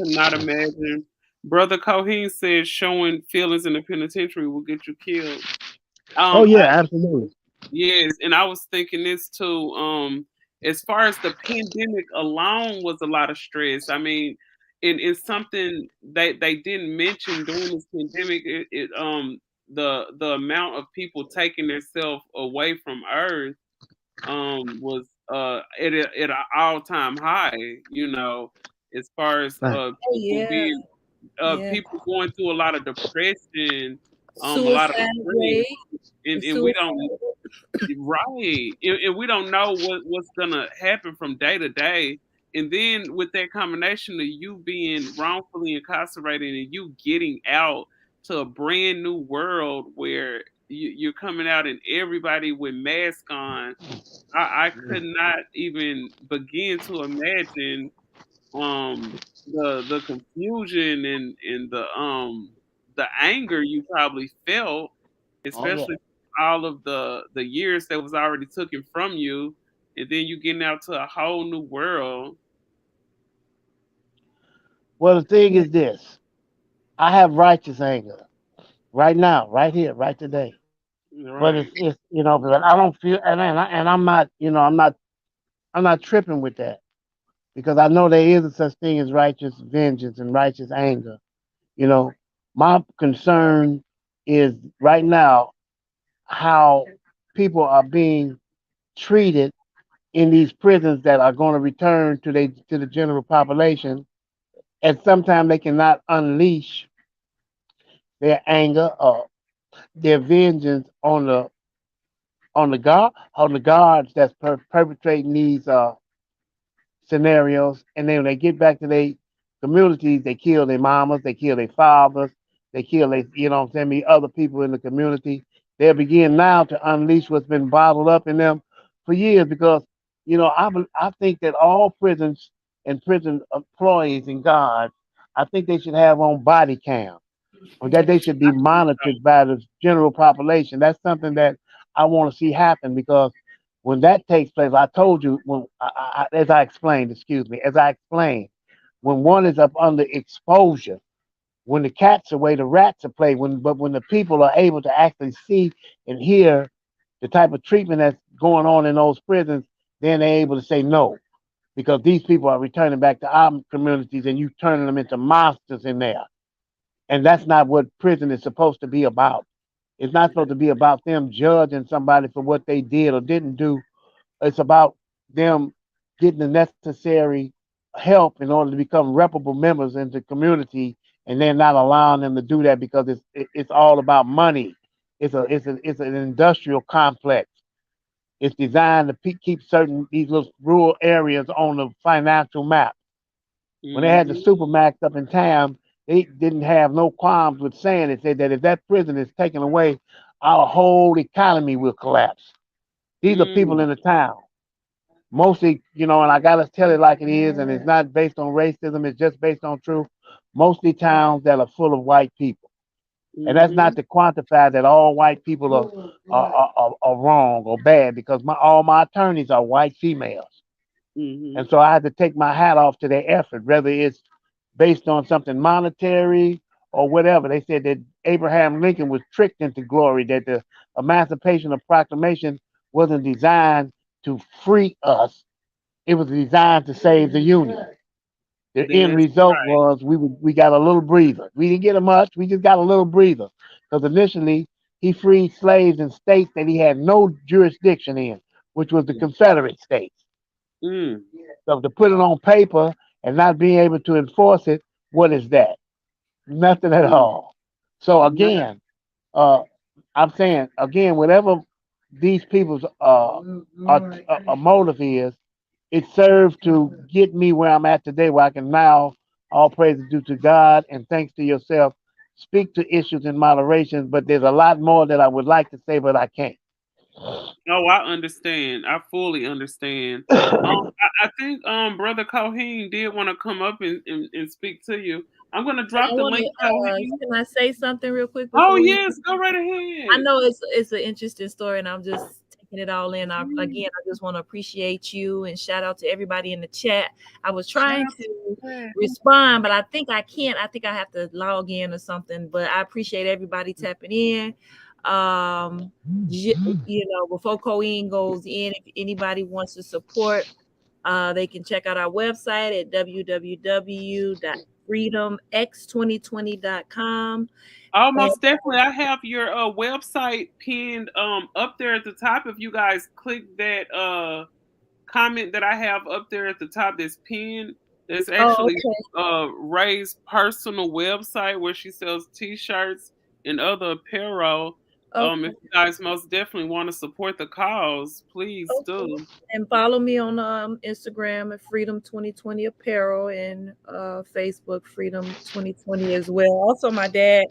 not imagine. Brother Cohen said showing feelings in the penitentiary will get you killed. oh yeah, I absolutely. yes, and I was thinking this too. As far as the pandemic alone was a lot of stress. I mean, it's something they didn't mention during this pandemic. The amount of people taking themselves away from Earth was at an all time high. As far as Right. Oh yeah, yeah. people going through a lot of depression, a lot of Suicide grief, rate, the and we suicide don't. rate. Right. And we don't know what's gonna happen from day to day. And then with that combination of you being wrongfully incarcerated and you getting out to a brand new world where you're coming out and everybody with masks on, I could not even begin to imagine the confusion and the anger you probably felt, Oh yeah. especially all of the years that was already taken from you, and then you getting out to a whole new world. Well, the thing is this: I have righteous anger right now, right here, right today. But Right. it's but I don't feel and I'm not I'm not tripping with that because I know there is a such thing as righteous vengeance and righteous anger. You know, my concern is right now how people are being treated in these prisons that are going to return to the general population, and sometimes they cannot unleash their anger or their vengeance on the guards that's perpetrating these scenarios, and then when they get back to their communities, they kill their mamas, they kill their fathers, they kill their, what I'm saying, other people in the community. They'll begin now to unleash what's been bottled up in them for years because, I think that all prisons and prison employees and guards, I think they should have on body cam or that they should be monitored by the general population. That's something that I want to see happen because when that takes place, I told you when as I explained, as I explained, when one is up under exposure, when the cats are away, the rats are play. When the people are able to actually see and hear the type of treatment that's going on in those prisons, then they're able to say no because these people are returning back to our communities and you turning them into monsters in there. And that's not what prison is supposed to be about. It's not supposed to be about them judging somebody for what they did or didn't do. It's about them getting the necessary help in order to become reputable members in the community, and then not allowing them to do that because it's all about money. It's an industrial complex. It's designed to keep certain these little rural areas on the financial map. When they had the Mm-hmm. Supermax up in town, they didn't have no qualms with saying it. Said that if that prison is taken away, our whole economy will collapse. These are people Mm. in the town. Mostly, and I gotta tell it like it is, and it's not based on racism, it's just based on truth. Mostly towns that are full of white people. And that's Mm-hmm. not to quantify that all white people are wrong or bad because all my attorneys are white females. Mm-hmm. And so I had to take my hat off to their effort, whether it's based on something monetary or whatever. They said that Abraham Lincoln was tricked into glory, that the Emancipation of Proclamation wasn't designed to free us, it was designed to save the Union. The end That's result was we got a little breather. We didn't get a much, we just got a little breather. Because initially he freed slaves in states that he had no jurisdiction in, which was the Confederate states. mm. So to put it on paper and not being able to enforce it, what is that? Nothing at all. So Not, again, uh, I'm saying again, whatever these people's motive is, it serves to get me where I'm at today, where I can now, all praise is due to God and thanks to yourself, speak to issues in moderation. But there's a lot more that I would like to say, but I can't. oh, I understand. I fully understand. I think Brother Coheen did want to come up and speak to you. I'm gonna And drop I the want link, to. Coheen. Can I say something real quick Oh before we? yes, go right I ahead. know it's an interesting story, and I'm just taking it all in. I just want to appreciate you and shout out to everybody in the chat. I was Shout trying out to to that. respond, but I think I can't. I think I have to log in or something. But I appreciate everybody tapping in. Before Coeen goes in, if anybody wants to support, they can check out our website at www.freedomx2020.com. Oh, And most definitely. I have your website pinned up there at the top. If you guys click that comment that I have up there at the top that's pinned, that's oh, actually okay, Ray's personal website where she sells t-shirts and other apparel. okay. If you guys most definitely want to support the cause, please Okay. do. And follow me on Instagram at Freedom 2020 Apparel and Facebook Freedom 2020 as well. Also, my dad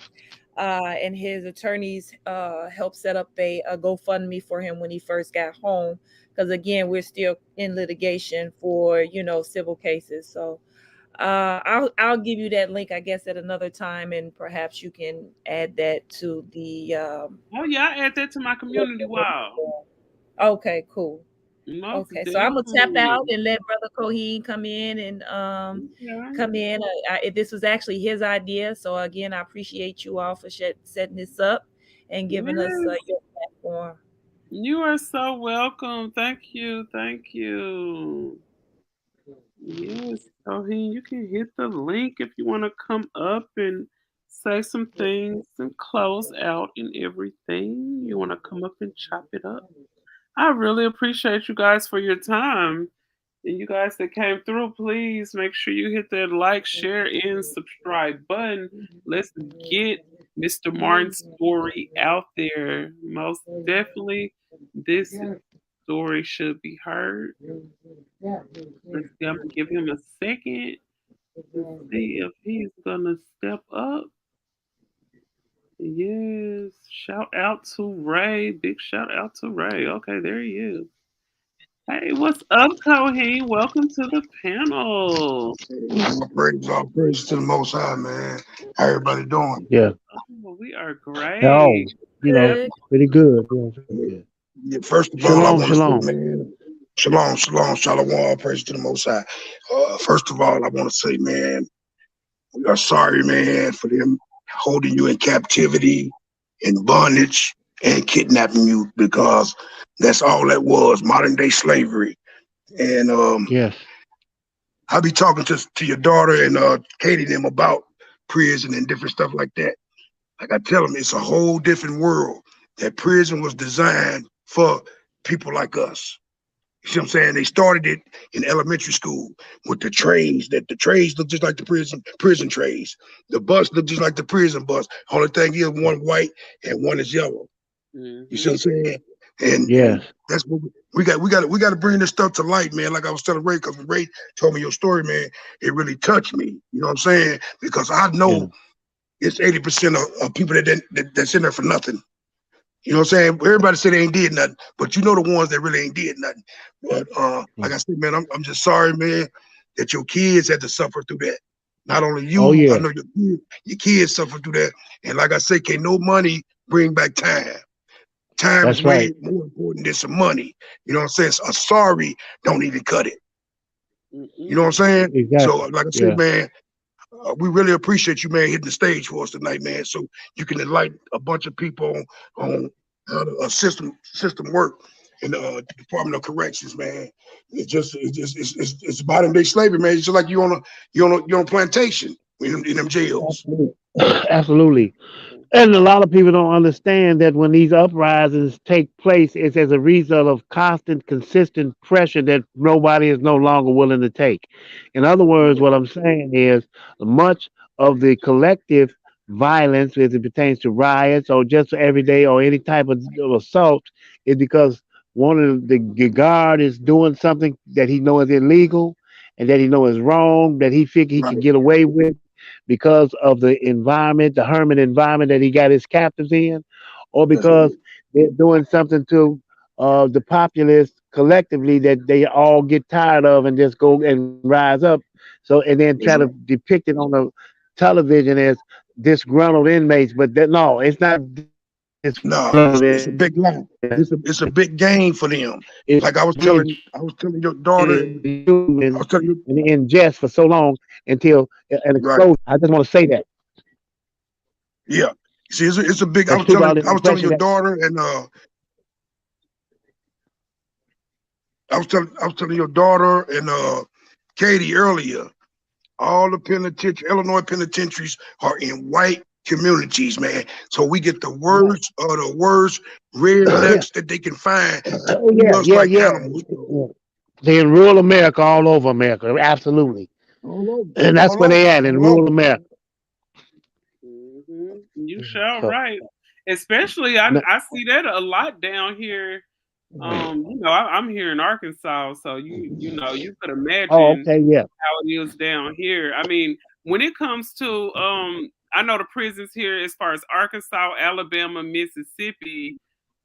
and his attorneys helped set up a GoFundMe for him when he first got home. Because again, we're still in litigation for civil cases. So I'll give you that link, I guess, at another time, and perhaps you can add that to the. Oh yeah, I add that to my community wall. Okay, cool. Most Okay, so I'm gonna tap out definitely. and let Brother Coheen come in and Yeah. come in. This was actually his idea, so again, I appreciate you all for setting this up and giving us Yes. your platform. You are so welcome. Thank you. Thank you. Yes. So you can hit the link if you want to come up and say some things and close out and everything. You want to come up and chop it up. I really appreciate you guys for your time. And you guys that came through, please make sure you hit that like, share, and subscribe button. Let's get Mr. Martin's story out there. Most definitely, this story should be heard. Let's see, I'm gonna give him a second to see if he's gonna step up. Yes, shout out to Ray. Big shout out to Ray. Okay, there he is. Hey, what's up, Coheen? Welcome to the panel. All praise to the Most High, man. How everybody doing? Yeah. Oh, we are Oh, great. Good. pretty good. Yeah, pretty good. Yeah, first of all, I Shalom, want to say, shalom. man, shalom, shalom, shalom. All praise to the Most High. First of all, I want to say, man, we are sorry, man, for them holding you in captivity, in bondage, and kidnapping you because that's all that was modern day slavery. And Yes, I be talking to your daughter and Katie and them about prison and different stuff like that. Like I tell them, it's a whole different world. That prison was designed for people like us. You see what I'm saying? They started it in elementary school with the trains. That the trains look just like the prison trains. The bus look just like the prison bus. Only thing is one white and one is yellow. You see Mm-hmm. what I'm saying? And yes, that's what we got to bring this stuff to light, man. Like I was telling Ray, because when Ray told me your story, man, it really touched me. You know what I'm saying? Because I yeah, know it's 80% of people that's in there for nothing. You know what I'm saying? Everybody say they ain't did nothing, but you know the ones that really ain't did nothing. But yeah. like I said, man, I'm just sorry, man, that your kids had to suffer through that. Not only Oh you, I yeah, know your kids suffer through that. And like I say, can no money bring back time? Time is that's way right. more important than some money. You know what I'm saying? So a sorry don't even cut it. You know what I'm Mm-mm. saying? So Exactly. like I said, Yeah. man, we really appreciate you, man, hitting the stage for us tonight, man. So you can enlighten a bunch of people on how the system work in the Department of Corrections, man. It's modern day slavery, man. It's just like you on a plantation in them jails. Absolutely. Absolutely. And a lot of people don't understand that when these uprisings take place, it's as a result of constant, consistent pressure that nobody is no longer willing to take. In other words, what I'm saying is much of the collective violence as it pertains to riots or just everyday or any type of assault is because one of the guard is doing something that he knows is illegal and that he knows is wrong, that he figure he Right, can get away with because of the environment, the hermit environment that he got his captives in, or that's right. because they're doing something to the populace collectively that they all get tired of and just go and rise up. So and then try to That's right. depict it on the television as disgruntled inmates, but no, it's not disgruntled inmates. No, it's a big lie. It's a big gain for them. It's being Like I was telling your daughter, treated human I was telling you, and in jest for so long until an right. explosion. I just want to say that Yeah. See, it's a big. I because was people are telling under the I was telling impression your that daughter, and I was telling your daughter and Katie earlier. All the Illinois penitentiaries are in white communities, man. So we get the right. worst of the worst Yeah. rednecks that they can find to Oh treat yeah, us yeah, like yeah. animals. Yeah. They're in rural America, all over America, absolutely, All over, and that's all where they over, at in all rural over. America. Hmm. You sure So, right. Especially, no, I see that a lot down here. I'm here in Arkansas, so you could oh, imagine okay, yeah, how it is down here. I mean, when it comes to I know the prisons here as far as Arkansas, Alabama, Mississippi,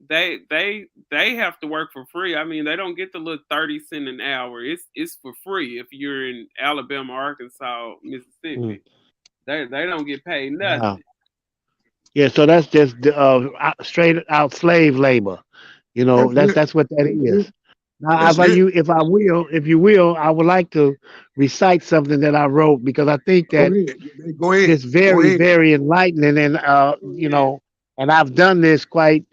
they have to work for free. I mean, they don't get the little 30 cent an hour. It's for free if you're in Alabama, Arkansas, mm, Mississippi. They don't get paid wow, nothing. yeah. So that's just straight out slave labor. You know, That's that's it. that's what that That's it. is. Now, That's it. if you will, I would like to recite something that I wrote because I think Go that ahead. Go ahead. it's Go very, ahead. very enlightening, and Go you ahead. know, and I've done this quite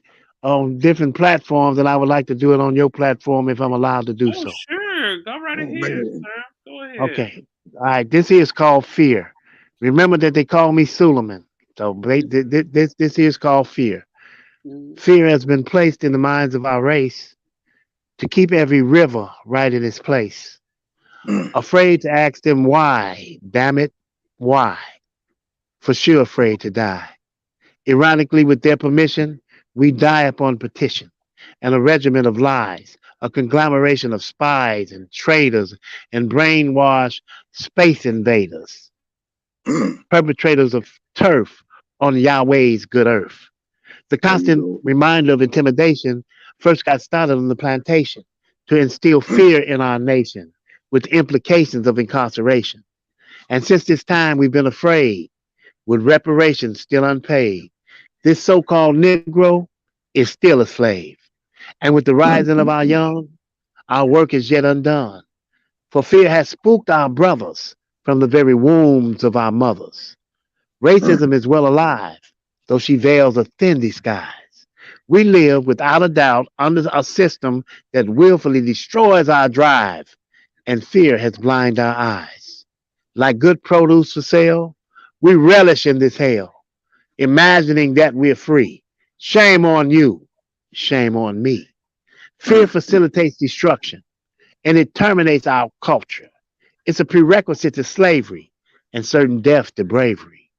on different platforms, and I would like to do it on your platform if I'm allowed to do Oh, so. sure. Go right Oh ahead, man. sir. Go ahead. Okay. All right. This here is called fear. Remember that they call me Suleiman. So this here is called fear. Mhm. Fear has been placed in the minds of our race to keep every river right in its place. Afraid to ask them why. Damn it. Why? For sure afraid to die. Ironically, with their permission, we die upon petition and a regiment of lies, a conglomeration of spies and traitors and brainwashed space invaders, perpetrators of turf on Yahweh's good earth. The There you constant go. reminder of intimidation first got started on the plantation to instill fear in our nation with implications of incarceration. And since this time, we've been afraid with reparations still unpaid. This so called Negro is still a slave. And with the rising of our young, our work is yet undone. For fear has spooked our brothers from the very wombs of our mothers. Racism is well alive, though she veils a thin disguise. We live without a doubt under a system that willfully destroys our drive, and fear has blinded our eyes. Like good produce for sale, we relish in this hell, imagining that we're free. Shame on you. Shame on me. Fear facilitates destruction and it terminates our culture. It's a prerequisite to slavery and certain death to bravery.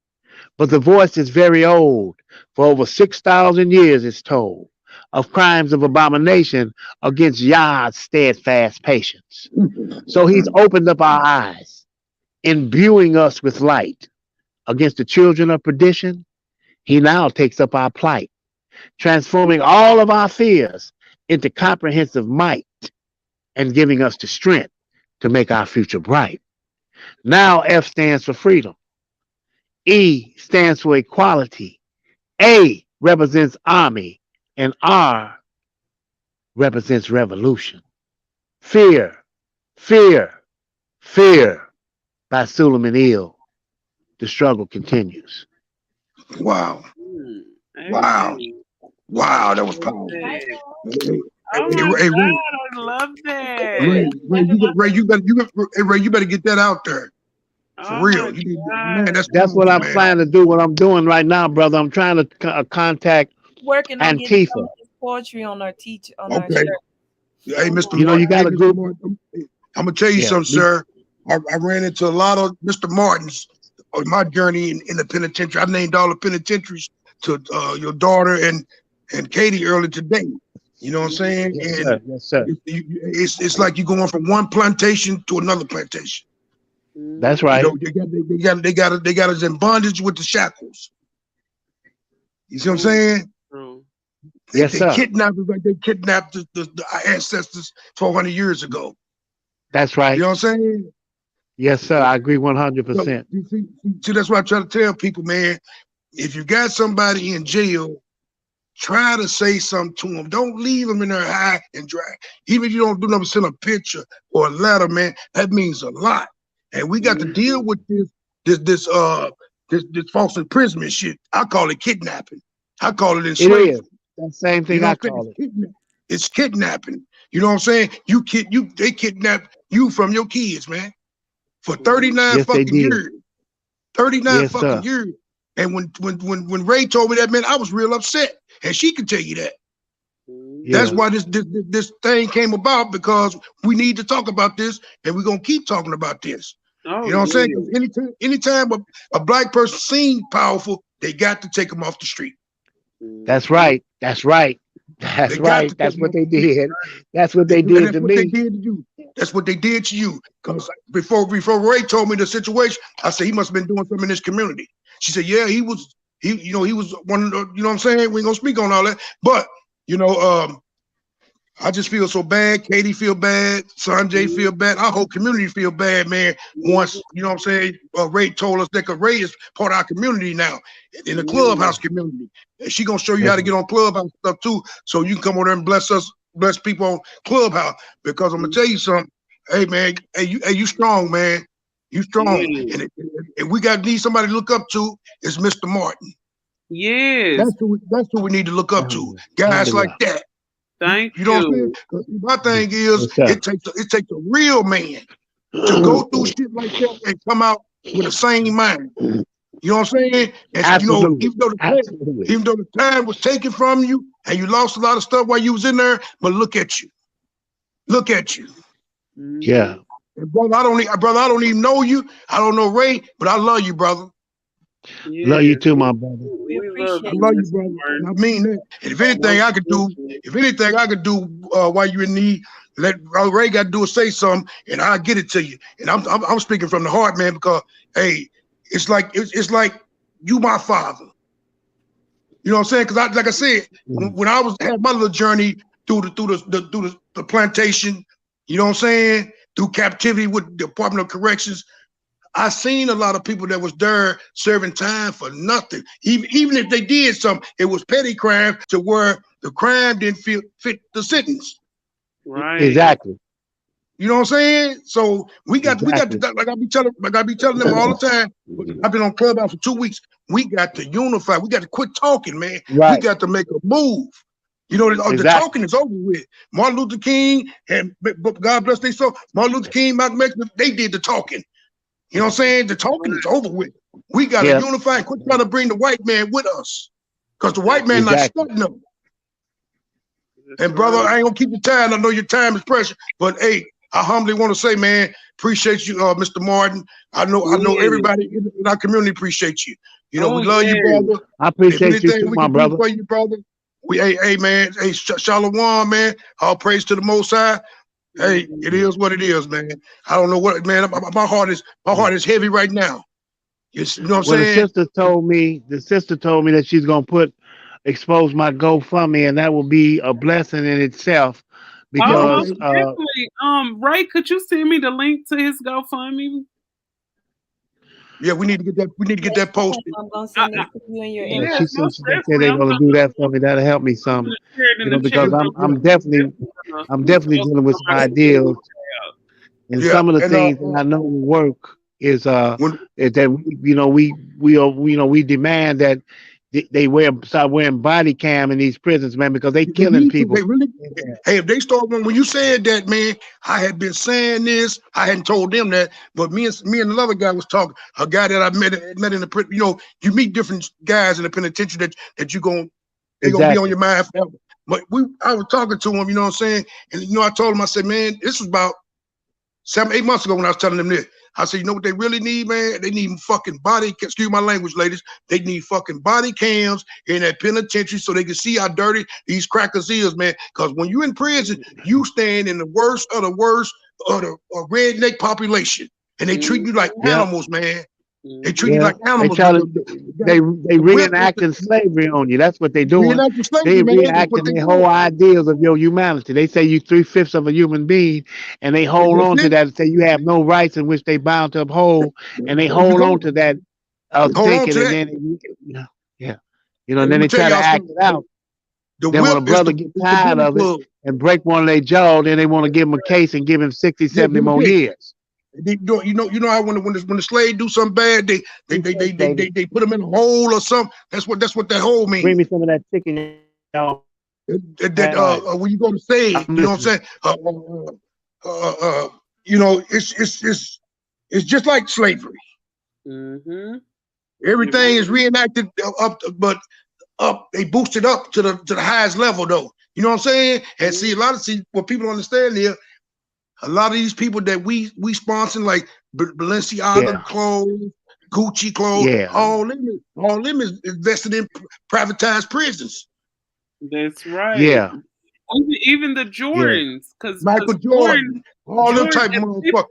But the voice is very old. For over 6,000 years it's told of crimes of abomination against Yah's steadfast patience. So he's opened up our eyes, imbuing us with light. Against the children of perdition, he now takes up our plight, transforming all of our fears into comprehensive might and giving us the strength to make our future bright. Now F stands for freedom. E stands for equality. A represents army, and R represents revolution. Fear, fear, fear by Suleiman Hill. The struggle continues. Wow. Mm. Wow. Amen. Wow. That was powerful. Amen. Hey, hey, Oh hey, my Ray, God, I love that. Hey, Ray, you better get that out there for Oh my real. You need, man, God. that's That's what powerful, I'm man. trying to do. What I'm doing right now, brother. I'm trying to contact Working on getting some Antifa. of his poetry on our teach on our Okay. shirt. Hey, Oh Mr. my You know, Martin. you Hey, got a Mr. group. Martin. I'm gonna tell you Yeah. something, sir. I ran into a lot of Mr. Martins on my journey in the penitentiary. I named all the penitentiaries to your daughter and Katie earlier today. You know what I'm saying? Yes, And sir. Yes, sir. it's like you're going from one plantation to another plantation. That's God. You right. know, they got us in bondage with the shackles. You see what I'm True, saying? true. They, Yes, they sir. kidnapped us like they kidnapped our ancestors 400 years ago. That's You right. know what I'm saying? Yes, sir. I agree So 100%. see, that's why I try to tell people, man. If you got somebody in jail, try to say something to them. Don't leave them in there high and dry. Even if you don't do nothing, send a picture or a letter, man. That means a lot. And we got to deal Mhm. with this this this false imprisonment shit. I call it kidnapping. I call it It is. enslavement. That same You thing know I what I'm saying? call it. It's kidnapping. You know what I'm saying? They kidnap you from your kids, man, for Mhm. 39 Yes, they fucking did. years. 39 Yes, fucking sir. years. And when Ray told me that, man, I was real upset. And she could tell you that. That's Yeah. Mhm. why this thing came about, because we need to talk about this, and we're gonna keep talking about this. Oh You know what I'm saying? yeah. Because anytime a black person seems powerful, they got to take them off the street. That's Mhm. right. That's right. That's They got to right. take That's them what off they the street. did. That's what they And did that's to what they me. did to you. That's what they did to you. Because before Ray told me the situation, I said he must have been doing something in this community. She said, yeah, he was one of the, you know what I'm saying? We ain't gonna speak on all that. But you know, I just feel so bad. Katie feel bad. Sanjay Mhm. feel bad. Our whole community feel bad, man. Once, you know what I'm saying, Ray told us that, because Ray is part of our community now, in the Mhm. clubhouse community. And she gonna show you how That's to get right. on clubhouse stuff too, so you can come over there and bless us bless people on Clubhouse because I'm gonna tell you something. Hey man, you strong, man. You strong, Yes. and we got need somebody to look up to. Is Mr. Martin. Yes. That's who we need to look up to. Guys like Alhamdulillah. that. Thank You know what I'm saying? you. 'Cause my thing is, Yes, sir. it takes a real man to go through shit like that and come out with the same mind. You know what I'm saying? And you know, Absolutely. Absolutely. even though the time was taken from you and you lost a lot of stuff while you was in there, but look at you. Look at you. Mhm. Yeah. And brother, I don't even know you. I don't know Ray, but I love you, brother. Love you Yes. too, my brother. We We love I appreciate you, love you. you, Mr. brother. And I Martin. mean that. And Most if anything I could do while you're in need, let Ray got to do is say something, and I'll get it to you. And I'm speaking from the heart, man, because hey, it's like you my father. You know what I'm saying? Because like I said, when I had my little journey through the plantation, you know what I'm saying, through captivity with the Department of Corrections, I seen a lot of people that was there serving time for nothing. Even if they did something, it was petty crime to where the crime didn't fit the sentence. right. Exactly. You know what I'm saying? So we got Exactly. to, like I be telling them all the time. I've been on Clubhouse for 2 weeks. We got to unify. We got to quit talking, man. We Right. got to make a move. You know, the Exactly. talking is over with. Martin Luther King and God bless their soul. Martin Luther King, Malcolm X, they did the talking. You know what I'm saying? The talking is over with. We got to Yep. unify and quit trying to bring the white man with us. Because the white That's, man not Exactly. studying them. that's And brother, right. I ain't gonna keep your time. I know your time is precious. But hey, I humbly want to say, man, appreciate you, Mr. Martin. I know Yes. everybody in our community appreciates you. You know, we Oh, love you, yes. brother. I If appreciate you anything too, we my can do brother. for you, brother, hey man, hey, Shalom, man. All praise to the Most High. Hey, it Mhm. is what it is, man. I don't know what, man. My heart is heavy right now. You know what I'm Well, saying? the sister told me that she's gonna expose my GoFundMe, and that will be a blessing in itself Oh, because most Okay. definitely. Ray, could you send me the link to his GoFundMe? Yeah, we need to get that. We need to get Yes, that ma'am. posted. I'm gonna I, send I, it to you in your yeah, yes, she inbox. said most she said definitely. they're gonna do that for me. That'll help me I'm some, gonna share it in the chat because Yeah, real I'm quick. I'm Gonna definitely post dealing it with on some my ideas, community tab. and yeah, some of the and things that I know will work when is that we demand that they start wearing body cam in these prisons, man, because they they killing need to, they people really. in there. Hey, if they start when you said that, man, I had been saying this. I hadn't told them that, but me and another guy was talking. A guy that I met in the prison. You know, you meet different guys in the penitentiary that they gonna be on Exactly. your mind forever. But I was talking to him. You know what I'm saying? And I told him. I said, man, this was about 7, 8 months ago when I was telling them this. I said, you know what they really need, man? They need fucking excuse my language, ladies. They need fucking body cams in that penitentiary so they can see how dirty these crackers is, man. Because when you in prison, you stand in the worst of the worst of the redneck population. And they treat you like Mhm. Yep. animals, man. They treat you Mhm. Yeah. like They animals. try to they The whip is reenacting slavery on you. That's what they doing. reenacting They slavery, man. That's what reenacting they their whole doing. ideas of your humanity. They say you 3/5 of a human being, and they hold That's on to it. that and say you have no rights in which they bound to uphold, and they There you hold on go. to that Hold on thinking, to and that. then yeah, And and let then me they tell try to y'all act something. it out. The Then when whip a brother get is the tired bully of it club. and break one of their jaw, then they want to give him a case and give him 60, Yeah, 70 give me more case. years. You know how when the slave do something bad, they Be they they safe, they baby. they, they put them in a hole or something. That's what that hole Bring means. me some of that chicken, y'all. When you go to say, I'm you know what I'm listening. saying? It's just like slavery. Mhm. It Everything is really reenacted but up. They boost it up to the highest level though. You know what I'm saying? And is. see what people understand here. A lot of these people that we sponsor, like Balenciaga Yeah, clothes, Gucci clothes, yeah, all them is invested in privatized prisons. That's right. yeah, Even the yeah. Jordans, Michael because Jordan, Jordan, all them Jordan, type of motherfuckers.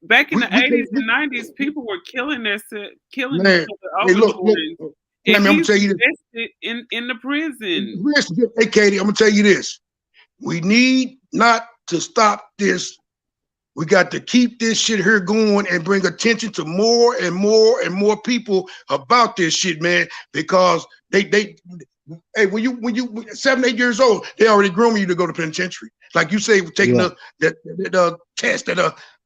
back in We the we can't. 80s and 90s, people were killing each Man, other hey, over look, Jordans, Tammy, and I'm gonna he's tell you this. invested in the prison. Listen, hey, Katie, I'm gonna tell you this. We need not to stop this. We got to keep this shit here going and bring attention to more and more and more people about this shit, man. Because hey, when you 7, 8 years old, they already grooming you to go to penitentiary. Like you say, taking Yeah. the test that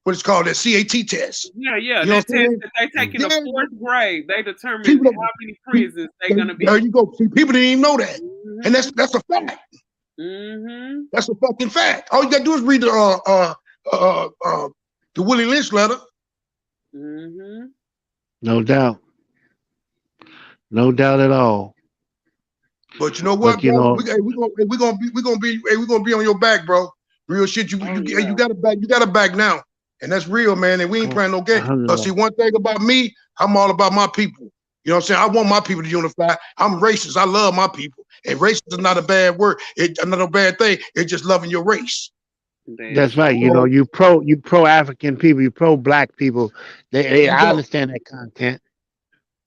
what it's called, that CAT test. Yeah, yeah. You know That what I'm test saying? that they take in the Yeah, fourth grade, they determine people how don't. many prisons they're gonna There be. you go. See, people didn't even know that, and Mhm. that's a fact. Mhm. That's a fucking fact. All you gotta do is read the Willie Lynch letter. Mhm. No doubt. No doubt at all. But you know what, But you brother? know, We gonna be on your back, bro. Real shit. Oh You yeah. got to back. You got to back now, and that's real, man. And we ain't playing no game. Cause see, alhamdulillah. one thing about me, I'm all about my people. You know what I'm saying? I want my people to unify. I'm racist. I love my people, and racist is not a bad word. It's not a bad thing. It's just loving your race. That's That's right. You know, So you pro African people, you pro black people. there you I go. understand that content.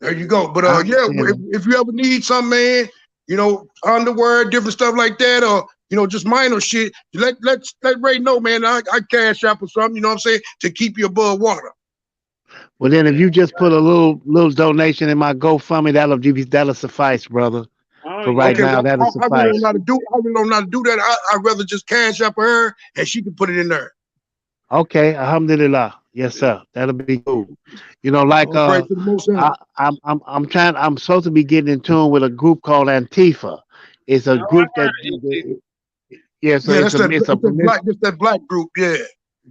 There you go. But I yeah, understand that. if you ever need something, man, underwear, different stuff like that, or just minor shit, let Ray know, man. I cash out or something, you know what I'm saying, to keep you above water. Well, then if that's you just put right. a little donation in my GoFundMe, that'll suffice, brother. Oh For right Okay, yeah. now, well, that'll I really don't suffice. know how to do. I really don't know how to do that. I'd rather just cash up her and she can put it in there. Okay, alhamdulillah. Yes, sir. That'll be cool. You know, like All praise to the Most High. I'm supposed to be getting in tune with a group called Antifa. It's a Oh, I group heard that of MT. yeah, so Yeah, it's a it's a that's that black group. Yeah,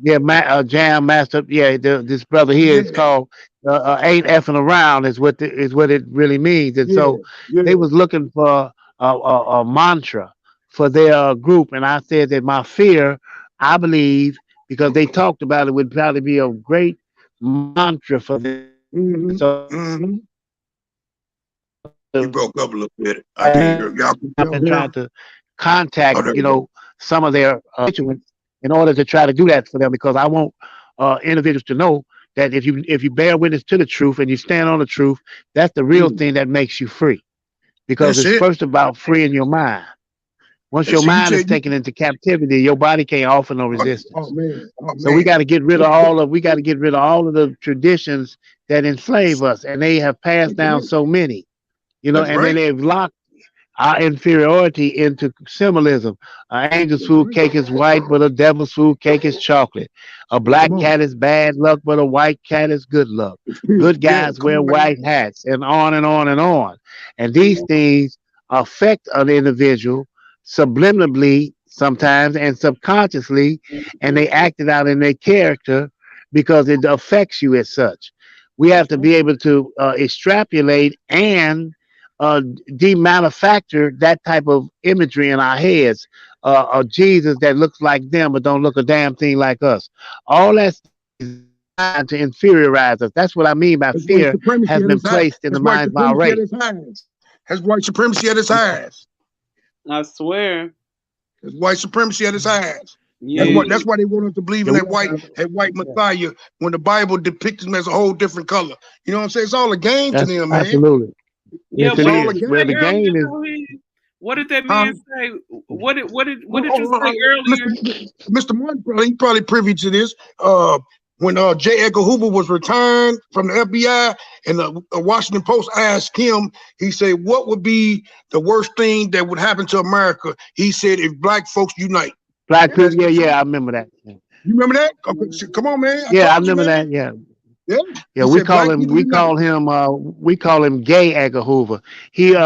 yeah, jam master. Yeah, this brother here is yeah, called "Ain't Effing Around" is what it really means. And yeah, so they yeah. was looking for a mantra for their group, and I said that my fear, I believe, because they talked about it, would probably be a great mantra for them. Mm-hmm. So Mm-hmm. You broke up a little bit. I can I've hear y'all. Can been y'all hear trying him? to contact, Oh, there you go. some of their constituents in order to try to do that for them because I want individuals to know that if you bear witness to the truth and you stand on the truth, that's the real Mm. thing that makes you free. Because That's it's it. first about freeing your mind. Once And your so you mind tell is you. taken into captivity, your body can't offer no Oh resistance. man. Oh So we man. got to get rid of That's, we got to get rid of all of the traditions that enslave us, and they have passed that's down right. so many, That's and then right. they've locked our inferiority into symbolism. An angel's That's food right. cake is white, but a devil's food cake is chocolate. A Come black on. cat is bad luck, but a white cat is good luck. Good Yeah. guys Come wear on, man. white hats, and on and on and on. And Come these on. things affect an individual subliminally sometimes and subconsciously, and they act it out in their character because it affects you as such. We have That's to right. be able to extrapolate and uh, demanufacture that type of imagery in our heads. A Jesus that looks like them but don't look a damn thing like us. All that stuff is designed to inferiorize us. That's what I mean by That's white fear supremacy has at been its high. placed in the That's white minds of our supremacy at race. its highest. That's white supremacy at its highest. I swear. That's white supremacy at its highest. Yeah, That's Yes. why they want us to believe yeah, in that white yeah. Messiah when the Bible depicts him as a whole different color. You know what I'm saying? It's all a game to That's them, man. absolutely. Yeah, Yes, it It's what did all a you is. Well, say the game. game earlier, is. Tauheed? What did that Huh? man say? What did you say Oh, earlier? Mr. Martin, he probably privy to this. When J. Edgar Hoover was retiring from the FBI, and the Washington Post asked him, he said, "What would be the worst thing that would happen to America?" He said, "If black folks unite." Black And people. that's Yeah, the truth. yeah, I remember that. You remember that? Okay, so come Mhm. on, man. I Yeah, I told you, remember man. that. Yeah. Yeah. Yeah, He we said, call "Black him people unite." we call him Gay Edgar Hoover. He J.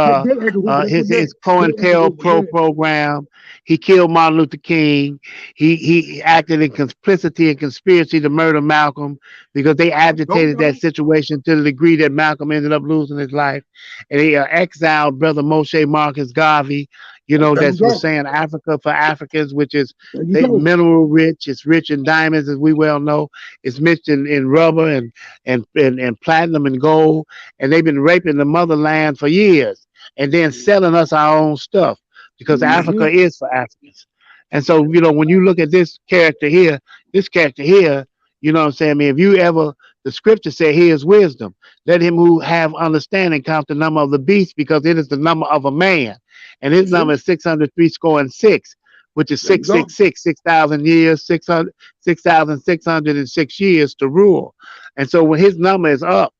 Edgar Hoover. That's what. Yeah. his J. Edgar Hoover. COINTELPRO Yeah. program. He killed Martin Luther King. He acted in complicity and conspiracy to murder Malcolm because they I told agitated that y'all. situation to the degree that Malcolm ended up losing his life. And he exiled brother Moshe Marcus Garvey. There you That was go. saying Africa for Africans, which is There you they go. mineral rich. It's rich in diamonds, as we well know. It's rich in rubber and platinum and gold, and they've been raping the motherland for years, and then selling us our own stuff because Africa Mm-hmm. is for Africans. And so, when you look at this character here, what I'm saying? I mean, if you ever, the scripture said, "Here is wisdom. Let him who have understanding count the number of the beast, because it is the number of a man, and his That's it. number is 603 score and 6, which is There you go. 6,000 years, 6,606 years to rule." And so when his number is up.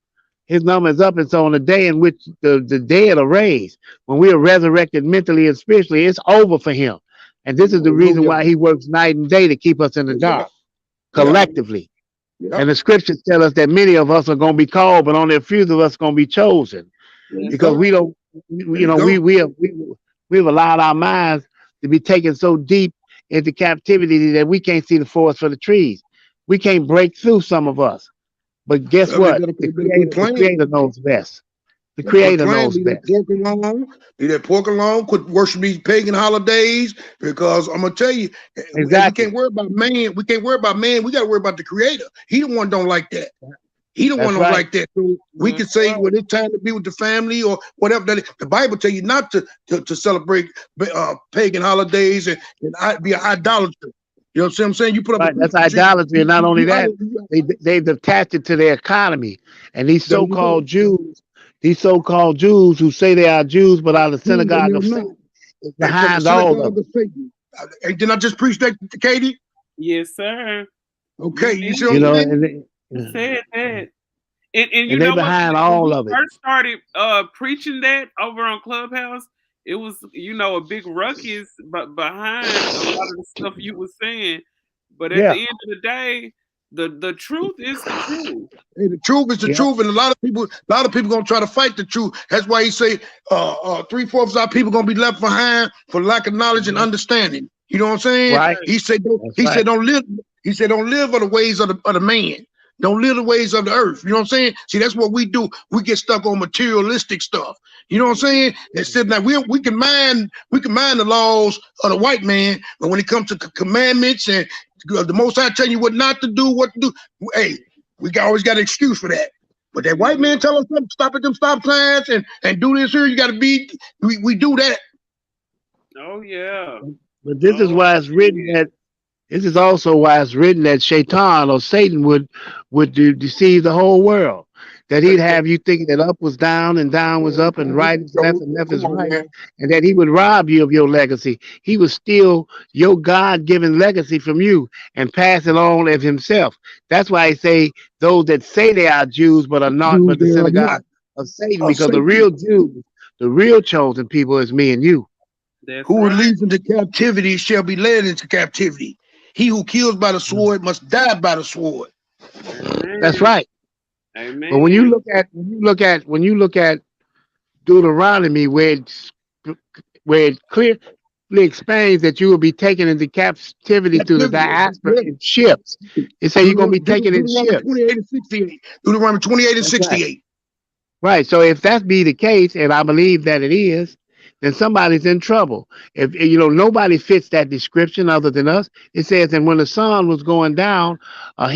And so on the day in which the dead are raised, when we are resurrected mentally and spiritually, it's over for him. And this is the reason Hallelujah. why he works night and day to keep us in the Yeah. dark Yeah. collectively. Yeah. And the scriptures tell us that many of us are going to be called, but only a few of us going to be chosen There you That's because go. we right. don't, There you you know, go. we've allowed our minds to be taken so deep into captivity that we can't see the forest for the trees. We can't break through, some of us. But guess Well, they what? better, The they better quit creator, the playing. creator knows best. The Better quit creator playing. knows Leave that best. pork alone. Leave that pork alone. Quit worshiping these pagan holidays. Because I'm gonna tell you, and we Exactly. can't worry about man. We can't worry about man. We gotta worry about the creator. He the one don't like that. He the one That's don't right. like that. So we can That's say right. when it's time to be with the family or whatever. That the Bible tell you not to celebrate pagan holidays and be an idolater. You know what I'm saying? You put up a Right. That's Christmas tree. idolatry. And not only You that, idol. they've attached it to their economy. And There you go. These so-called Jews who say they are Jews but are the Jews and synagogue of they're not. Satan is They from the behind all of synagogue it. of Satan. Hey, didn't I just preach that to Katie? Yes, sir. Okay, You you see what You I'm did. know, saying? You said that. And you and they know what? behind When all we of it. first started preaching that over on Clubhouse, it was a big ruckus but behind a lot of the stuff you were saying. But at the Yeah. end of the day, the truth is the truth. Hey, the truth is the Yeah. truth, and a lot of people gonna try to fight the truth. That's why he say 3/4 of our people gonna be left behind for lack of knowledge and Mhm. understanding. You know what I'm saying? Right. Right. He said don't, That's he right. said don't live. He said don't live of the ways of the man. Don't live the ways of the earth. You know what I'm saying? See, that's what we do. We get stuck on materialistic stuff. You know what I'm saying? Instead that we can mind the laws of the white man, but when it comes to commandments and the Most High telling you what not to do, what to do, hey, always got an excuse for that. But that white man Mhm. tell us to stop at them stop signs and do this here. You got to be. We do that. Oh yeah. But this is Oh why it's written yeah. that this is also why it's written that Shaitan or Satan would deceive the whole world. That he'd have you thinking that up was down and down was up and right is left and left Come is on, right, man. and that he would rob you of your legacy. He would steal your God-given legacy from you and pass it on as himself. That's why I say those that say they are Jews but are not, Jews, but the they are not synagogue of Satan, of because the Satan. real Jews, the real chosen people is me and you. That's Who right. leads into captivity shall be led into captivity. He who kills by the sword must die by the sword. That's Amen. right. But when you Amen. look at when you look at Deuteronomy, where it clearly explains that you will be taken into captivity to the Captivity. diaspora Yeah. in ships. It says you're gonna be taken in Deuteronomy ships. 28 and 68. Deuteronomy 28 and That's right. 68. Right. So if that be the case, and I believe that it is, then somebody's in trouble. If nobody fits that description other than us. It says, and when the sun was going down, a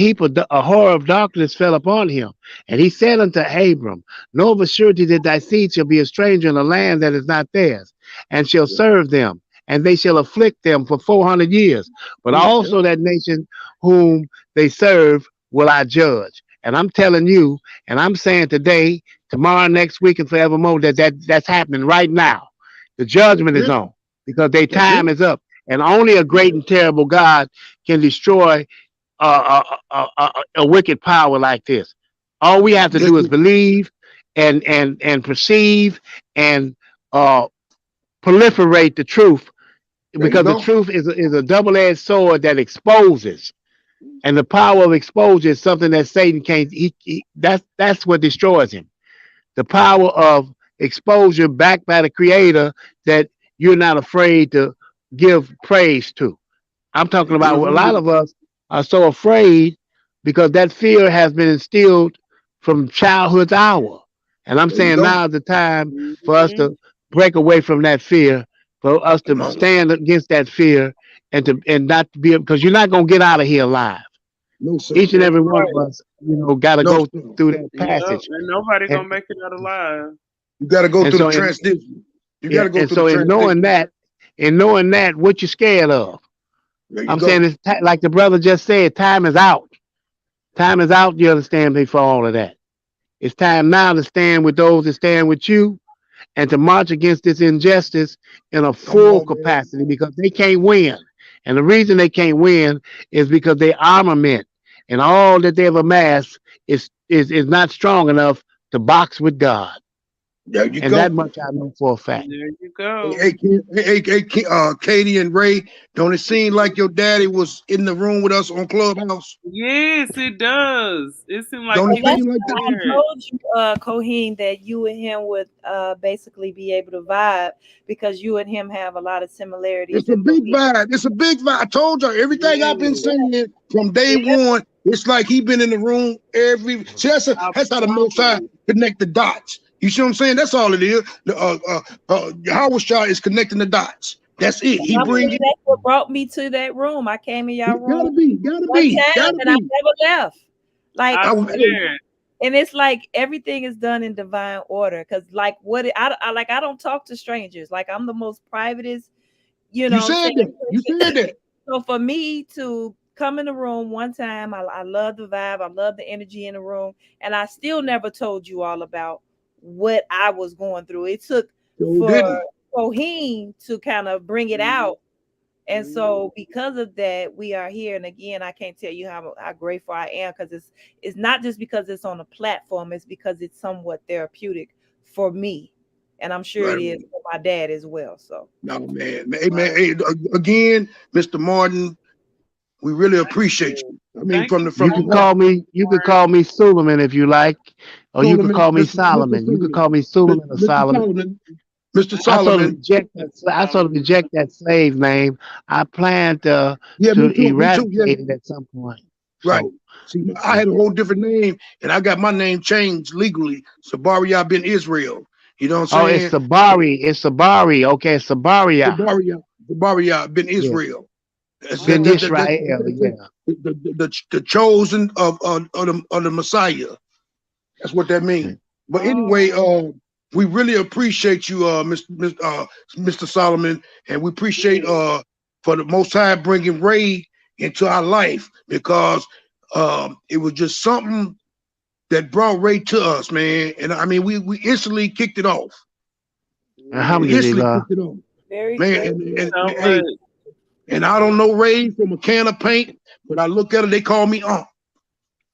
horror of darkness fell upon him, and he said unto Abram, know of a surety that thy seed shall be a stranger in a land that is not theirs, and shall Yeah. serve them, and they shall afflict them for 400 years. But Yeah. also that nation whom they serve will I judge. And I'm telling you, and I'm saying today, tomorrow, next week, and forevermore, that's happening right now. The That's judgment is it. on because their That's time it. is up, and only a great and terrible God can destroy a wicked power like this. All we have to This do is is, believe and perceive and uh, proliferate the truth, there you because the go. truth is a double-edged sword that exposes, and the power of exposure is something that Satan can't. That's what destroys him. The power of exposure backed by the creator that you're not afraid to give praise to. I'm talking about a lot Mhm. of us are so afraid because that fear has been instilled from childhood's hour. And I'm There you saying go. now is the time for us Mhm. to break away from that fear, for us Come to on. stand against that fear and not to be, because you're not gonna get out of here alive. No, sir. Each and That's every one of right. us, gotta No, go sir. through that Yep. passage. And nobody And gonna make it out alive. You got to go and through the so in transition. You got yeah, to go and through the so transition. in knowing that, what you scared of? There you I'm saying go. it's like the brother just said, time is out. Time is out, you understand me, for all of that. It's time now to stand with those that stand with you and to march against this injustice in a Come full on, man. capacity, because they can't win. And the reason they can't win is because their armament and all that they've amassed is not strong enough to box with God. There you And that go. much I know for a fact. There you Hey, go. hey, Katie and Ray, don't it seem like your daddy was in the room with us on Clubhouse? Yes, it does. It seemed like Don't Well, it he was that's seem like why that? I there. told you, Coheen, that you and him would basically be able to vibe because you and him have a lot of similarities It's a in big belief. vibe. It's a big vibe. I told you everything I've been Yes, saying from day Yeah, one. It's like he been in the room every. See, I that's how the Most High promise. connect the dots. You see what I'm saying? That's all it is. The Howard Shaw is connecting the dots. That's it. and He I'm bring sure it. that's what brought me to that room. I came in y'all room Gotta one be, time gotta and I be. never left. Like, I Hey, swear. and it's like everything is done in divine order. Cause like I like I don't talk to strangers. Like I'm the most privatest, you you know what I'm said saying, that. You said person. that. So for me to come in the room one time, I love the vibe, I love the energy in the room, and I still never told you all about what I was going through. It took So for didn't. Coheen to kind of bring it Mhm. out. And so because of that, we are here. And again, I can't tell you how grateful I am because it's not just because it's on a platform, it's because it's somewhat therapeutic for me. And I'm sure it Right. is for my dad as well. So No man. Hey man. Right. Hey, again, Mr. Martin, we really Thank appreciate you. you. I mean, Thank you You so can much, call me. Mr. You can Warren. call me Suleiman if you like, or you can Solomon, call me Mr. Solomon. You can Solomon, call me Suleiman or Mr. Solomon. Solomon, Mr. I sort of Solomon. reject that. I sort of reject that slave name. I plan Yeah, to me too. Yeah, eradicate it at some point. right. So See, I yeah. had a whole different name, and I got my name changed legally. Sabaria bin Israel. You know what I'm Oh, it's saying? Sabari. It's Sabari. Okay, Sabaria. Sabaria bin Yeah. Israel. That's Ben Oh, Israel. Yeah. the chosen of the Messiah. That's what that means. But oh, anyway, we really appreciate you, Mr. Solomon, and we appreciate yes. for the Most High bringing Ray into our life because it was just something that brought Ray to us, man. And I mean, we instantly kicked it off. We Yes. instantly Alhamdulillah. kicked it off, very, man. very So Hey, much. and I don't know Ray from a can of paint, but I look at her, they call me Unc.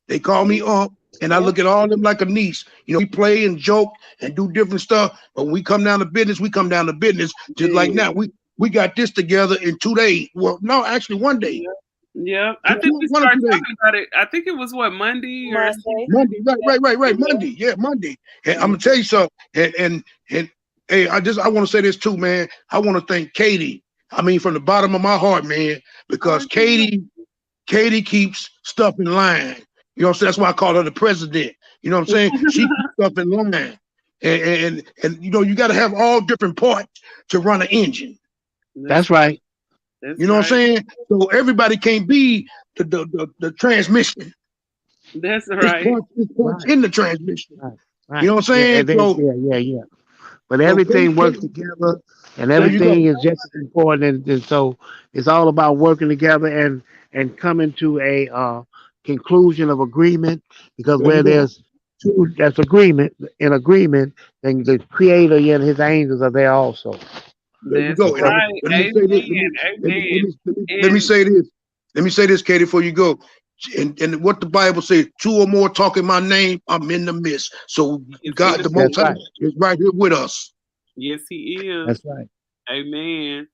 They call me up, and I yep. look at all of them like a niece. You know, we play and joke and do different stuff, but when we come down to business, we come down to business. Just like Yes. now, we got this together in 2 days. Well, no, actually 1 day, Yep. Yep. I think we one or started 2 days. talking about it. I think it was what, Monday or Monday. something. Monday, right. Monday, yeah, Monday. And I'm Yeah. gonna tell you something. And hey, I want to say this too, man. I want to thank Katie. I mean, from the bottom of my heart, man, Oh, because you know. Katie keeps stuff in line. You know what I'm saying? That's why I call her the president. You know what I'm saying? She keeps stuff in line. And you know, you got to have all different parts to run an engine. That's That's right. right. You That's know what I'm right. saying? So everybody can't be the transmission. That's right. It's parts Right. in the transmission. Right. You Right. know what I'm Yeah. saying? So Yeah. But Kate, everything works together, and there you everything go. is just as important. And so it's all about working together and coming to a conclusion of agreement. Because There you where go. there's two, that's agreement in agreement, then the Creator and His angels are there also. There you That's So go. And right. let me say this. Amen. Amen. Let me And say this. Let me say this, Katie, before you go. And what the Bible says, two or more talking my name, I'm in the midst. So it's in God, the the that's Most High, right. midst. is right here with us. Yes, he is. That's right. Amen.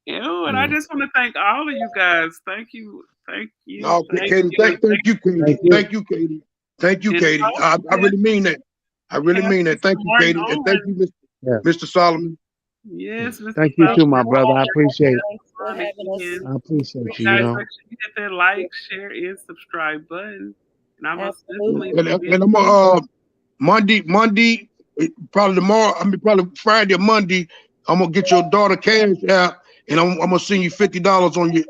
And I Yeah. just want to thank all of you guys. Thank you. Thank you. No, Thank Katie, you. thank you, Katie. Thank you. Thank you, Katie. Thank you, And Katie. I hopefully really mean that. I really have mean that. Mr. Thank you, Martin Katie. And thank on. you, Yeah. Mr. Solomon. Yes, Mr. Thank you Thank too, you my Solomon. for brother. I having us. appreciate. Thanks for On having us. again. I appreciate you. You Guys, Appreciate know. make sure you hit that like, share, and subscribe button. And I it. most Absolutely. definitely And I'm Monday, probably tomorrow. I mean, probably Friday or Monday. I'm gonna get your daughter cash out, and I'm gonna send you $50 on your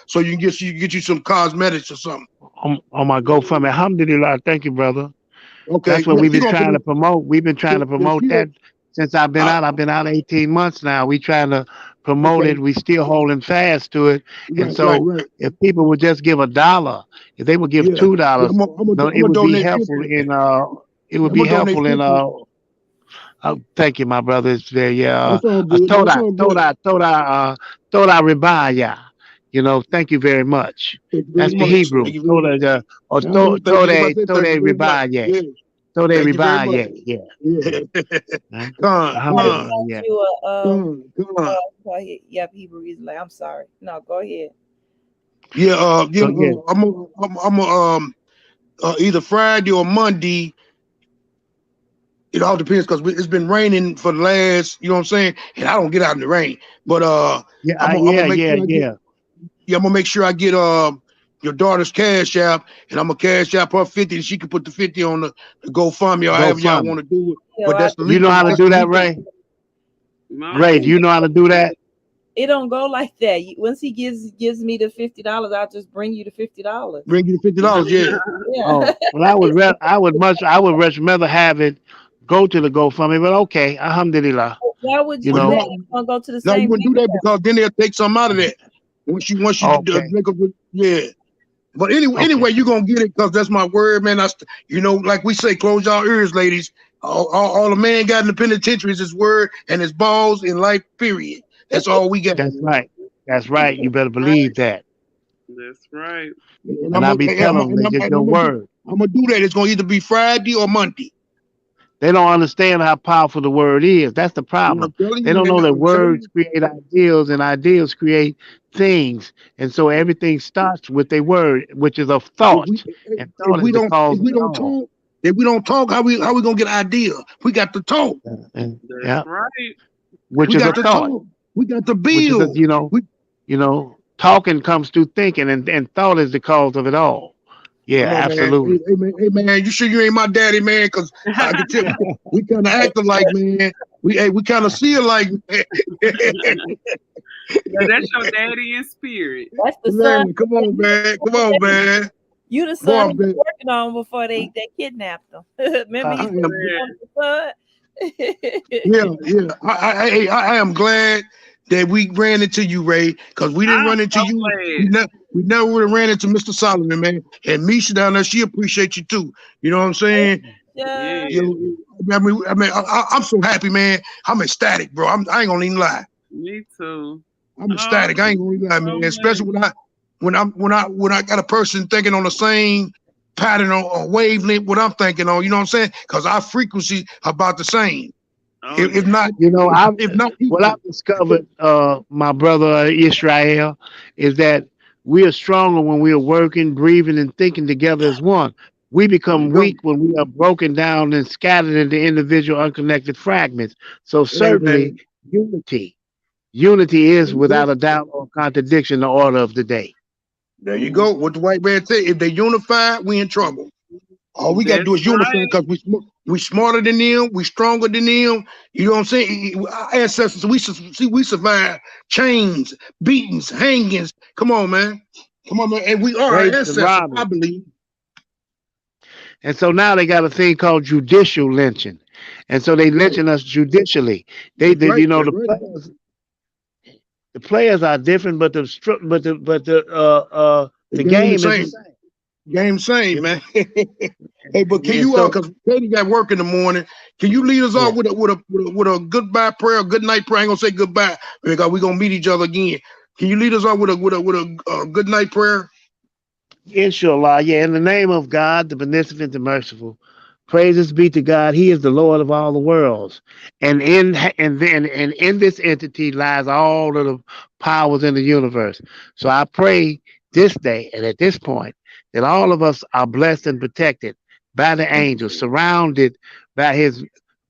so you can get you some cosmetics or something. On my GoFundMe. Alhamdulillah. Thank you, brother. Okay, That's what yeah, we've she been gonna trying put to promote. We've been trying to yeah, promote she gonna that since I've been I, out. I've been out 18 months now. We trying to promote okay, it. We still holding fast to it. And so right. if people would just give $1, if they would give Yeah, yeah. $2, no, I'm it gonna would be donate helpful 50. in it would I'm be gonna donate helpful in 50. thank you, my brother. It's there, yeah. That's all good. That's all good. Toda ribaya. You know, thank you very much. Thank you very That's the much. Hebrew. Thank you very much. Toda or I know. Thank you. Everybody say toda thank you very much. ribaya. Yeah. So they Thank you very revive, much. yeah, yeah, Yeah. yeah. Huh? Somebody Alhamdulillah, sent yeah. you a Come on. go ahead. Yep, Hebrew Israelite. I'm sorry. No, go ahead. Yeah, yeah. So yeah, Either Friday or Monday. It all depends because it's been raining for the last, you know what I'm saying, and I don't get out in the rain. But yeah, I'm gonna yeah, make yeah, sure I get, yeah. yeah, I'm gonna make sure I get your daughter's cash app, and I'm gonna cash app her 50, and she can put the 50 on the GoFundMe or Go however y'all fund me. want to do it. You know, But I that's the You know least. how to That's the do that, least. Ray? I Ray, do Most you know how to do that? it don't go like that. Once he gives me the $50, I'll just bring you the $50. Bring you the $50. Yeah. Yeah. Oh, well, I would much rather have it go to the GoFundMe, but okay, Alhamdulillah. Why would You you Well, do that? know, It's gonna go to the no, you same wouldn't bank do that account. because then they'll take some out of that. Once you okay, make up with, yeah. But anyway, okay, you're gonna get it because that's my word, man. Like we say, close your ears, ladies. All a man got in the penitentiary is his word and his balls in life, period. That's all we got. that's right, that's right. You better believe that, That's right. And and I'm I gonna be and telling them they just your word. I'm gonna do that. It's gonna either be Friday or Monday. They don't understand how powerful the word is. That's the Yeah, problem. I'm telling They you, don't man. know that I'm telling words you. create ideals and ideals create things. And so everything starts with a word, which is a If we thought. if, And if thought is we the don't cause if of we it don't all. talk, how we gonna get idea? We got to talk. And That's yeah, right. which We is got a to thought, talk. We got to which is a, build. We talking comes through thinking and thought is the cause of it all. Yeah, Come on, man. absolutely. Hey, man. You sure you ain't my daddy, man? Because I can tell we kind of act alike, man. We kind of see alike, man. Yeah, that's your daddy in spirit. That's the son. Man, come on, man. Come on, man. You the Boy, son he was working on before they kidnapped him. Remember Uh, he I said am. he Man, wanted Yeah, the son. yeah. I am glad that we ran into you, Ray, because we didn't I'm run into so you. glad. We never would have ran into Mr. Solomon, man. And Misha down there, she appreciates you too. You know what I'm saying? Yeah. You Yes, know, I'm so happy, man. I'm ecstatic, bro. I ain't gonna even lie. me too. I'm Oh, ecstatic. I ain't gonna lie, so man. much. Especially when I got a person thinking on the same pattern or wavelength what I'm thinking on. You know what I'm saying? Because our frequency about the same, Oh, if yeah. if not You know, if not what equal. I've discovered, my brother Israel, is that we are stronger when we are working, breathing, and thinking together as one. We There you become go. weak when we are broken down and scattered into individual, unconnected fragments. So Hey, certainly, man. unity, unity There is you go. without a doubt or contradiction the order of the day. There you go. What the white man say? If they unify, we in trouble. All we got to That's do is unify right. because we smarter than them, we stronger than them. You know what I'm saying? Our ancestors, we survived chains, beatings, hangings. Come on, man. Come on, man. And we are our Rapes and ancestors, I robbery. believe. And so now they got a thing called judicial lynching. And so they That's right. lynching us judicially. That's right. That's The right. players are different, but The the game the game is the same. same. Game same, You know, man. Hey, but can and you so because Katie got work in the morning? Can you lead us off yeah, with a goodbye prayer, a good night prayer? I ain't gonna say goodbye because we're gonna meet each other again. Can you lead us off with a good night prayer? inshallah, yeah. In the name of God, the beneficent and merciful, praises be to God. He is the Lord of all the worlds, and in this entity lies all of the powers in the universe. So I pray this day and at this point that all of us are blessed and protected by the angels, surrounded by His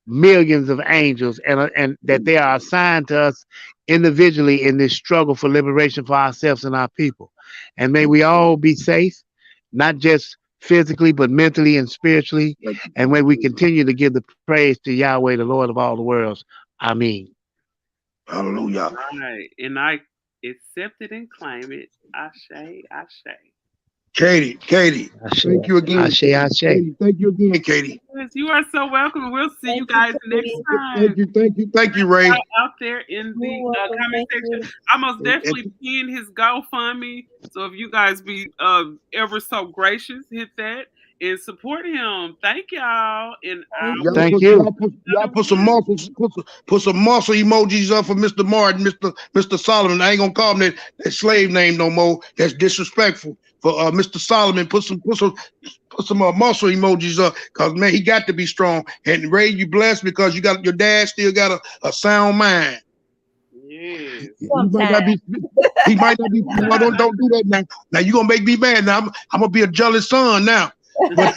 millions of angels, and that they are assigned to us individually in this struggle for liberation for ourselves and our people. And may we all be safe, not just physically, but mentally and spiritually. And may we continue to give the praise to Yahweh, the Lord of all the worlds. Amen. Hallelujah. Right. And I accept it and claim it. Ashe, Ashe. Katie, Ashe, thank you again, Ashe, Katie. Ashe. Katie, thank you again, Katie. Yes, you are so welcome. We'll see you Thank you, guys next Katie. time. Thank you, Ray. Out there in You're the welcome. comment Thank section. you. I most And definitely pinned his GoFundMe. So if you guys be ever so gracious, hit that and support him. Thank y'all. And I Thank will y'all you. Thank put you. y'all put y'all another put some one. muscles, put some muscle emojis up for Mr. Martin, Mr. Solomon. I ain't gonna call him that slave name no more. That's disrespectful. for Mr. Solomon. Put some muscle emojis up, cause man, he got to be strong. And Ray, you blessed because you got your dad still got a sound mind. Yes. He might not Sometimes. be. He might not be. No, don't do that now. Now you gonna make me mad. Now I'm gonna be a jealous son now. But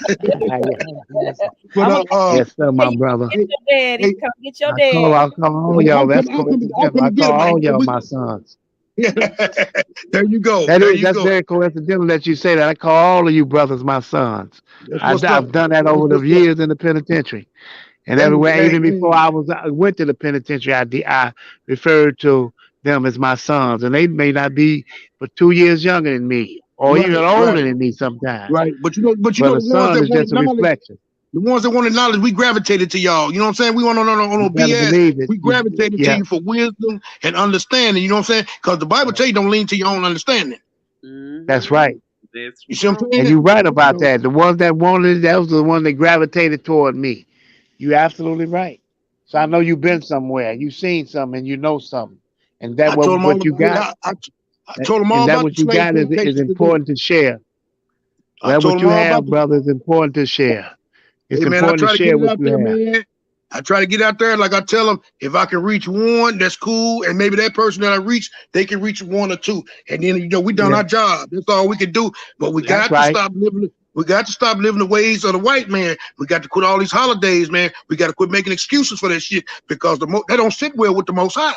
Yes, but I'm gonna yes, sir, tell my you, brother. get hey, your daddy. hey, Come get your dad. I'll call all y'all. That's I'll coincidental. come I and get call him. all y'all my sons. There you go. That There is you that's go. very coincidental that you say that. I call all of you brothers my sons. That's what's up. I've done that That's over the what's up. years in the penitentiary and Hey, everywhere. hey, Even before hey. I went to the penitentiary, I referred to them as my sons, and they may not be but 2 years younger than me or even Right, older right, than me sometimes. right. But But a the ones son that is wanted just a knowledge, reflection. the ones that wanted knowledge, we gravitated to y'all. You know what I'm saying? We want on You no better BS. believe it. We gravitated to Yeah, you for wisdom and understanding. You know what I'm saying? Because the Bible tell you don't lean to your own understanding. that's Mm-hmm. right. That's You see what true. I'm And saying? you're right about So that. The ones that wanted it, that was the one that gravitated toward me. You absolutely right. So I know you've been somewhere, you've seen something, and you know something, and that I told them all. what you got, I told them all and that about the what you slave got is plantations today. important to share. I Well, told what them you all about have, the. brother, is important to share. It's Hey man, I important to try to get share it what out you there, have. man. I try to get out there, like I tell them, if I can reach one, that's cool, and maybe that person that I reach, they can reach one or two, and then we done Yeah, our job. That's all we can do. But we that's got to Yes. right. stop living. We got to stop living the ways of the white man. We got to quit all these holidays, man. We got to quit making excuses for that shit because that don't sit well with the Most High.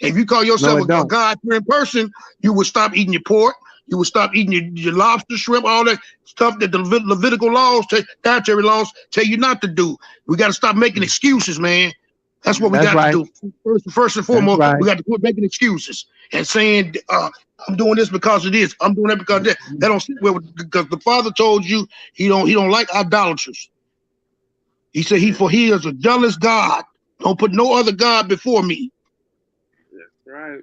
And if you call No, yourself it a don't. God-fearing person, you would stop eating your pork. You would stop eating your lobster, shrimp, all that stuff that the Levitical laws, dietary laws, tell you not to do. We got to stop making excuses, man. That's what we That's got to Mm-hmm. right. do. First and That's foremost, we right. got to quit making excuses and saying, "I'm doing this because it is. I'm doing that because of that." That don't sit well because the Father told you he don't like idolaters. He said Yes. he is a jealous God. Don't put no other God before me. That's right.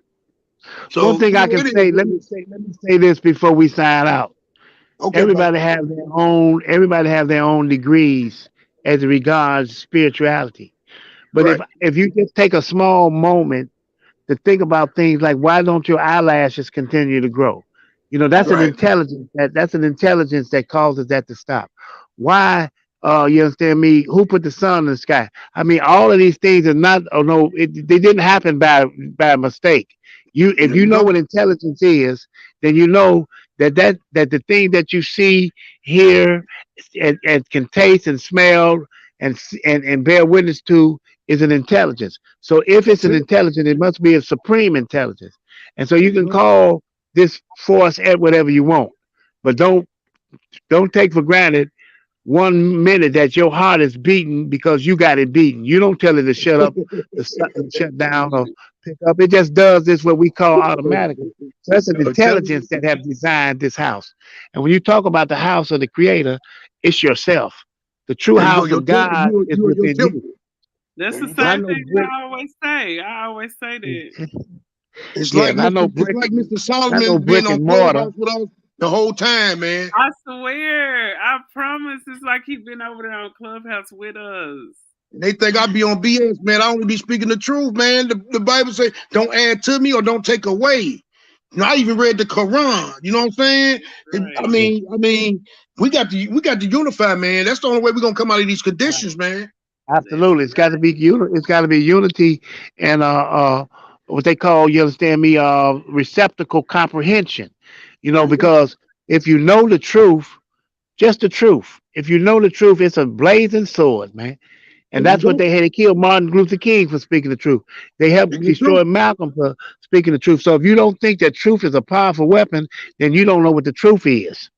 One So thing I can it is say, what it is. let me say this before we sign out. Okay, brother. Everybody have their own degrees as it regards spirituality. But Right, if you just take a small moment to think about things like why don't your eyelashes continue to grow? You know, right. that's an intelligence that causes that to stop. Why you understand me? Who put the sun in the sky? I mean, all of these things are not oh no, they didn't happen by mistake. If There you you know go. what intelligence is, then you know that the thing that you see, hear, and can taste and smell and bear witness to is an intelligence. So if it's That's an it. intelligence, it must be a supreme intelligence. And so There you you can go. call this force at whatever you want, but don't take for granted 1 minute that your heart is beating because you got it beaten. You don't tell it to shut up, to shut down or pick up. It just does this what we call automatically. So that's an I'm telling you. intelligence that have designed this house. And when you talk about the house of the creator, it's yourself. The true There you go. house Your of temple. God is You are your within you. temple. That's There the you go. Not same no thing brick. I always say. I always say that. It's Yeah, like not Mr. no It's brick. like Mr. Not no Solomon being brick on and mortar. Clubhouse with us the whole time, man. I swear. I promise. It's like he been over there on Clubhouse with us. They think I be on BS, man. I only be speaking the truth, man. The Bible say, don't add to me or don't take away. I even read the Quran. You know what I'm saying? I Right. Yeah, mean, I mean, we got to unify, man. That's the only way we're gonna come out of these right. conditions, man. That's Absolutely. It's got to be unity and what they call, you understand me, receptacle comprehension. You There know, you go. because if you know the truth, just the truth. If you know the truth, it's a blazing sword, man. And There you that's what go. they had. They killed Martin Luther King for speaking the truth. They helped Speaking the truth. destroy Malcolm for speaking the truth. So if you don't think that truth is a powerful weapon, then you don't know what the truth is.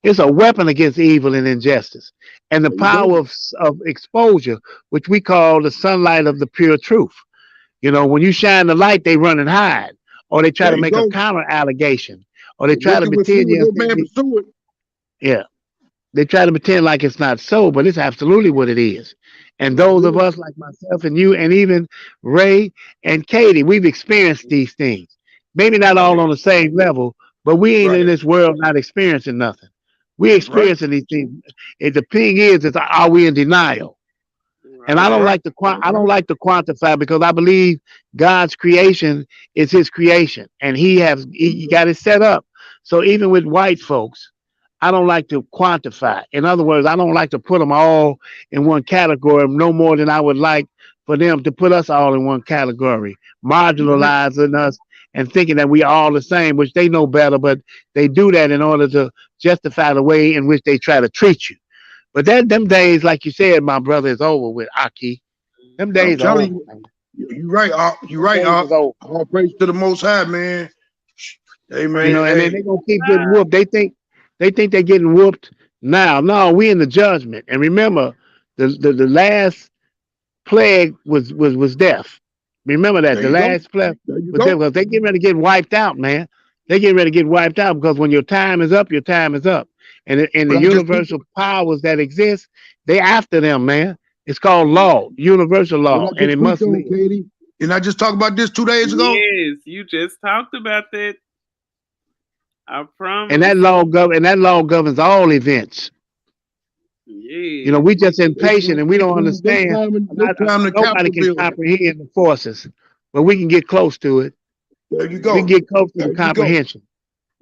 It's a weapon against evil and injustice. And the There you go. power of exposure, which we call the sunlight of the pure truth. You know, when you shine the light, they run and hide, or they try There to you make a go. counter allegation, or they The try to wicked will flee pretend, when you no understand man me? pursue it. Yeah, they try to pretend like it's not so, but it's absolutely what it is. And Yes, it those of is. us like myself and you, and even Ray and Katie, we've experienced these things. Maybe not all right. on the same level, but we ain't Right. in this world not experiencing nothing. We That's right. experiencing these things. And the thing is are we in denial? And That's Right. right. I don't like to quantify because I believe God's creation is His creation, and He got it set up So even with white folks, I don't like to quantify. In other words, I don't like to put them all in one category no more than I would like for them to put us all in one category, marginalizing us and thinking that we all the same, which they know better, but they do that in order to justify the way in which they try to treat you. But that them days, like you said, my brother, is over with, Aki. Them I'm days are telling over, you, man. you're right. You're Them right. days is over. All praise to the Most High, man. You know, Amen. and then Hey, they're gonna keep getting whooped. They think they're getting whooped now. No, we in the judgment. And remember, the last plague was death. Remember that there the you go. last plague There you was death go. because they getting ready to get wiped out, man. They getting ready to get wiped out because when your time is up, your time is up. And the But I just preach, universal powers that exist, they after them, man. It's called law, universal what law, I and just it preach must on, live. Katie. And I just talked about this 2 days ago. Yes, you just talked about that. I And promise. that law governs all events. You know, Yes. we just They impatient and we don't understand. they climbing the Nobody Capitol can building. comprehend the forces, but we can get close to it. There you We can go. get close to the There you go. comprehension.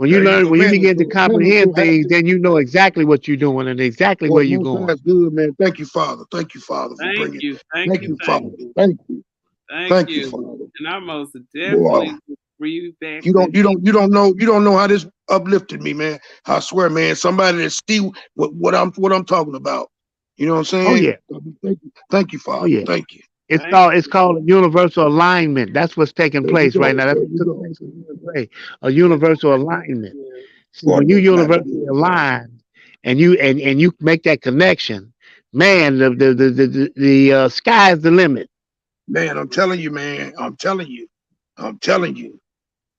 There you go. When you Man, begin to I'm so comprehend things, happy. then you know exactly what you're doing and exactly Boy, where you're most going. times good, man. Thank you, Father. Thank you, Father, for Thank bringing. you. Thank Thank you. you, Thank Father. you. Thank you. Thank Thank you, you. Father. And I most Boy, definitely will bring back you the don't you heat. don't you don't know you don't know how this uplifted me, man. I swear, man. Somebody that see what I'm talking about. You know what I'm Oh saying? yeah, Thank you, oh Father. yeah. Thank you. Thank It's you. called a universal alignment. That's what's taking There you place right go. now. That's There what you took go. place in the USA. A Yes, universal yes, alignment. yes. See, Boy, when you most times universally good, man. align and you make that connection, man, the sky is the limit. Man, I'm telling you, man. I'm telling you. I'm telling you.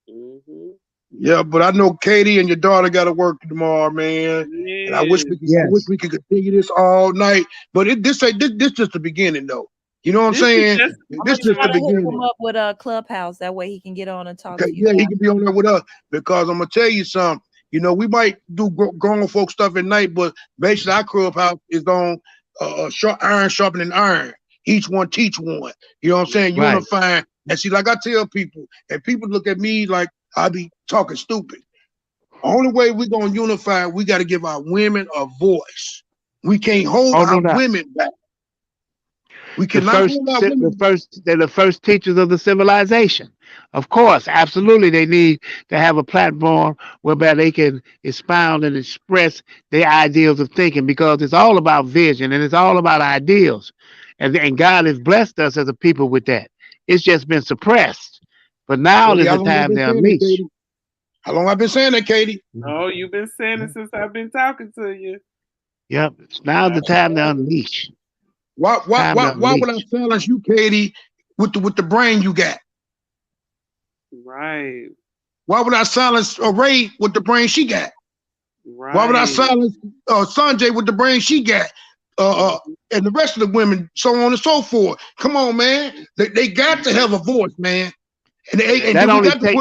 Hmm. Yeah, but I know Katie and your daughter got to work tomorrow, man. And Yes. I wish Yes. we could continue this all night. But this just the beginning, though. You know what I'm This is saying? just I'm This gonna just try the to hook him beginning. up with a clubhouse. That way he can get on and talk Okay, to you yeah, he guys. can be on there with us because I'm gonna tell you something. You know, we might do grown folk stuff at night, but basically our clubhouse is on iron sharpening iron. Each one teach one. You know what I'm saying? Right. Unifying. And see, like I tell people, and people look at me like I be talking stupid. Only way we're gonna unify, we got to give our women a voice. We can't hold Oh no our doubt. women back. We cannot hold our women back. They're the first teachers of the civilization. Of course, absolutely, they need to have a platform whereby they can expound and express their ideals of thinking because it's all about vision and it's all about ideals, and God has blessed us as a people with that. It's just been suppressed, but now Katie, is how the long I time been to saying that, unleash. Katie? How long I been saying that, Katie? Oh, you've been saying it since I've been talking to you. Yep, it's now the That's time to right. unleash. Why why Time why to why would I unleash. silence you, Katie, with the brain you got? Right. Why would I silence Ray with the brain she got? Why would I Right. silence Sanjay with the brain she got? Mhm. And the rest of the women, so on and so forth. Come on, man. They got to have a voice, man. And Yes. That then only take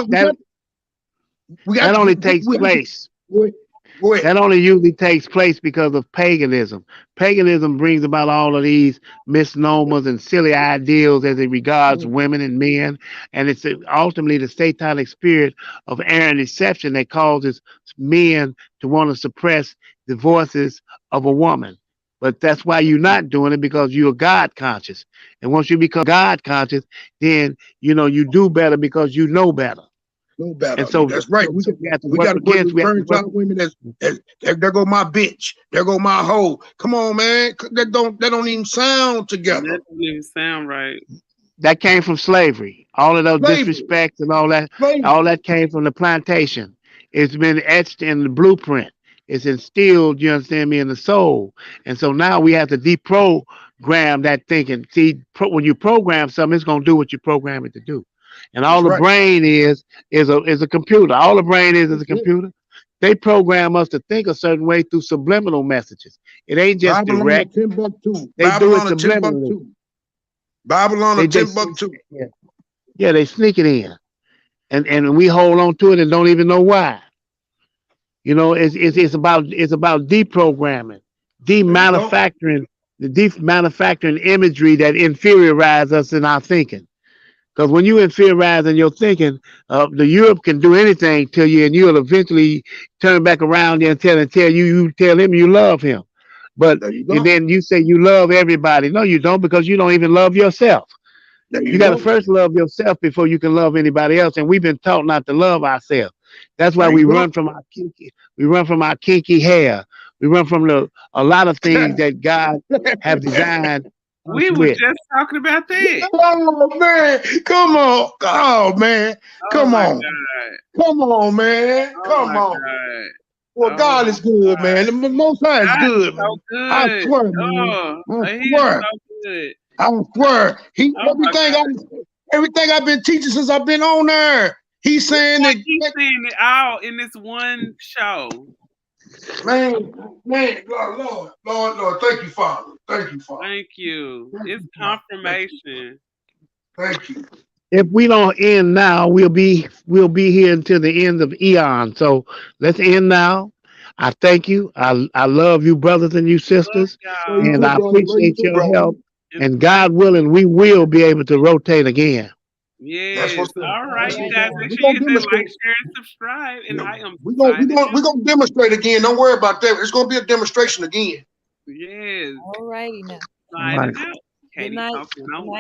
we got that to only takes we got to place. go ahead. Go ahead. That only usually takes place because of paganism. Paganism brings about all of these misnomers and silly ideals as it regards women and men, and it's ultimately the satanic spirit of error and deception that causes men to want to suppress the voices of a woman. But that's why you're not doing it because you're God conscious, and once you become God conscious, then you know you do better because you know better. No better. And so, That's right. so we have to We work got to put against. We have to return to work. our women as there go my bitch. There go my hoe. Come on, man. That don't even sound together. That don't even sound right. That came from slavery. All of those Slavery. disrespects and all Slavery. that came from the plantation. It's been etched in the blueprint. It's instilled, you understand me, in the soul. And so now we have to deprogram that thinking. See, when you program something, it's gonna do what you program it to do. And all That's the right. brain is a computer. All the brain is a That's it. computer. They program us to think a certain way through subliminal messages. It ain't just Babylon or direct. Timbuktu. They do it Babylon or subliminally. Timbuktu. Babylon or They Timbuktu. yeah. Yeah, they sneak it in, and we hold on to it and don't even know why. You know, it's about deprogramming, There you go. demanufacturing the demanufacturing imagery that inferiorize us in our thinking. Because when you inferiorize in your thinking, the Europe can do anything to you, and you'll eventually turn back around there and tell him you love him. But There you and go. then you say you love everybody. No, you don't, because you don't even love yourself. There You you got to go. first love yourself before you can love anybody else. And we've been taught not to love ourselves. That's why There we you go. run from our kinky. We run from our kinky hair. We run from a lot of things that God have designed us We were with. just talking about that. Oh man, come on. Oh man, Oh come my on. god. Come on, man. Oh Come my on. god. Well, Oh God my is good, man. god. The Most High is God is good, so man. I good. swear, man. Oh, I he is swear. so good. I swear. He Oh my god. everything I've been teaching since I've been on there. He's It's saying like that, he's seeing it all in this one show. man, man, Lord, thank you, Father. Thank you, Father. Thank you. Thank It's you, Father. confirmation. Thank you. If we don't end now, we'll be here until the end of eon. So let's end now. I thank you. I love you, brothers and you Love sisters, Love you y'all. and too, I brother. Love you appreciate too, your brother. help. And And thank God willing, we will be able to rotate again. That's yes. what's up. All All right, That's you right what's up. guys. now. Make We're sure you gonna hit that like, demonstrate. share, and subscribe. And I am We're gonna, we signing gonna, we're out. gonna demonstrate again. Don't worry about that. It's gonna be a demonstration again. Yes. All righty now. All right. Signing out. Good Katie night. talking Good on night.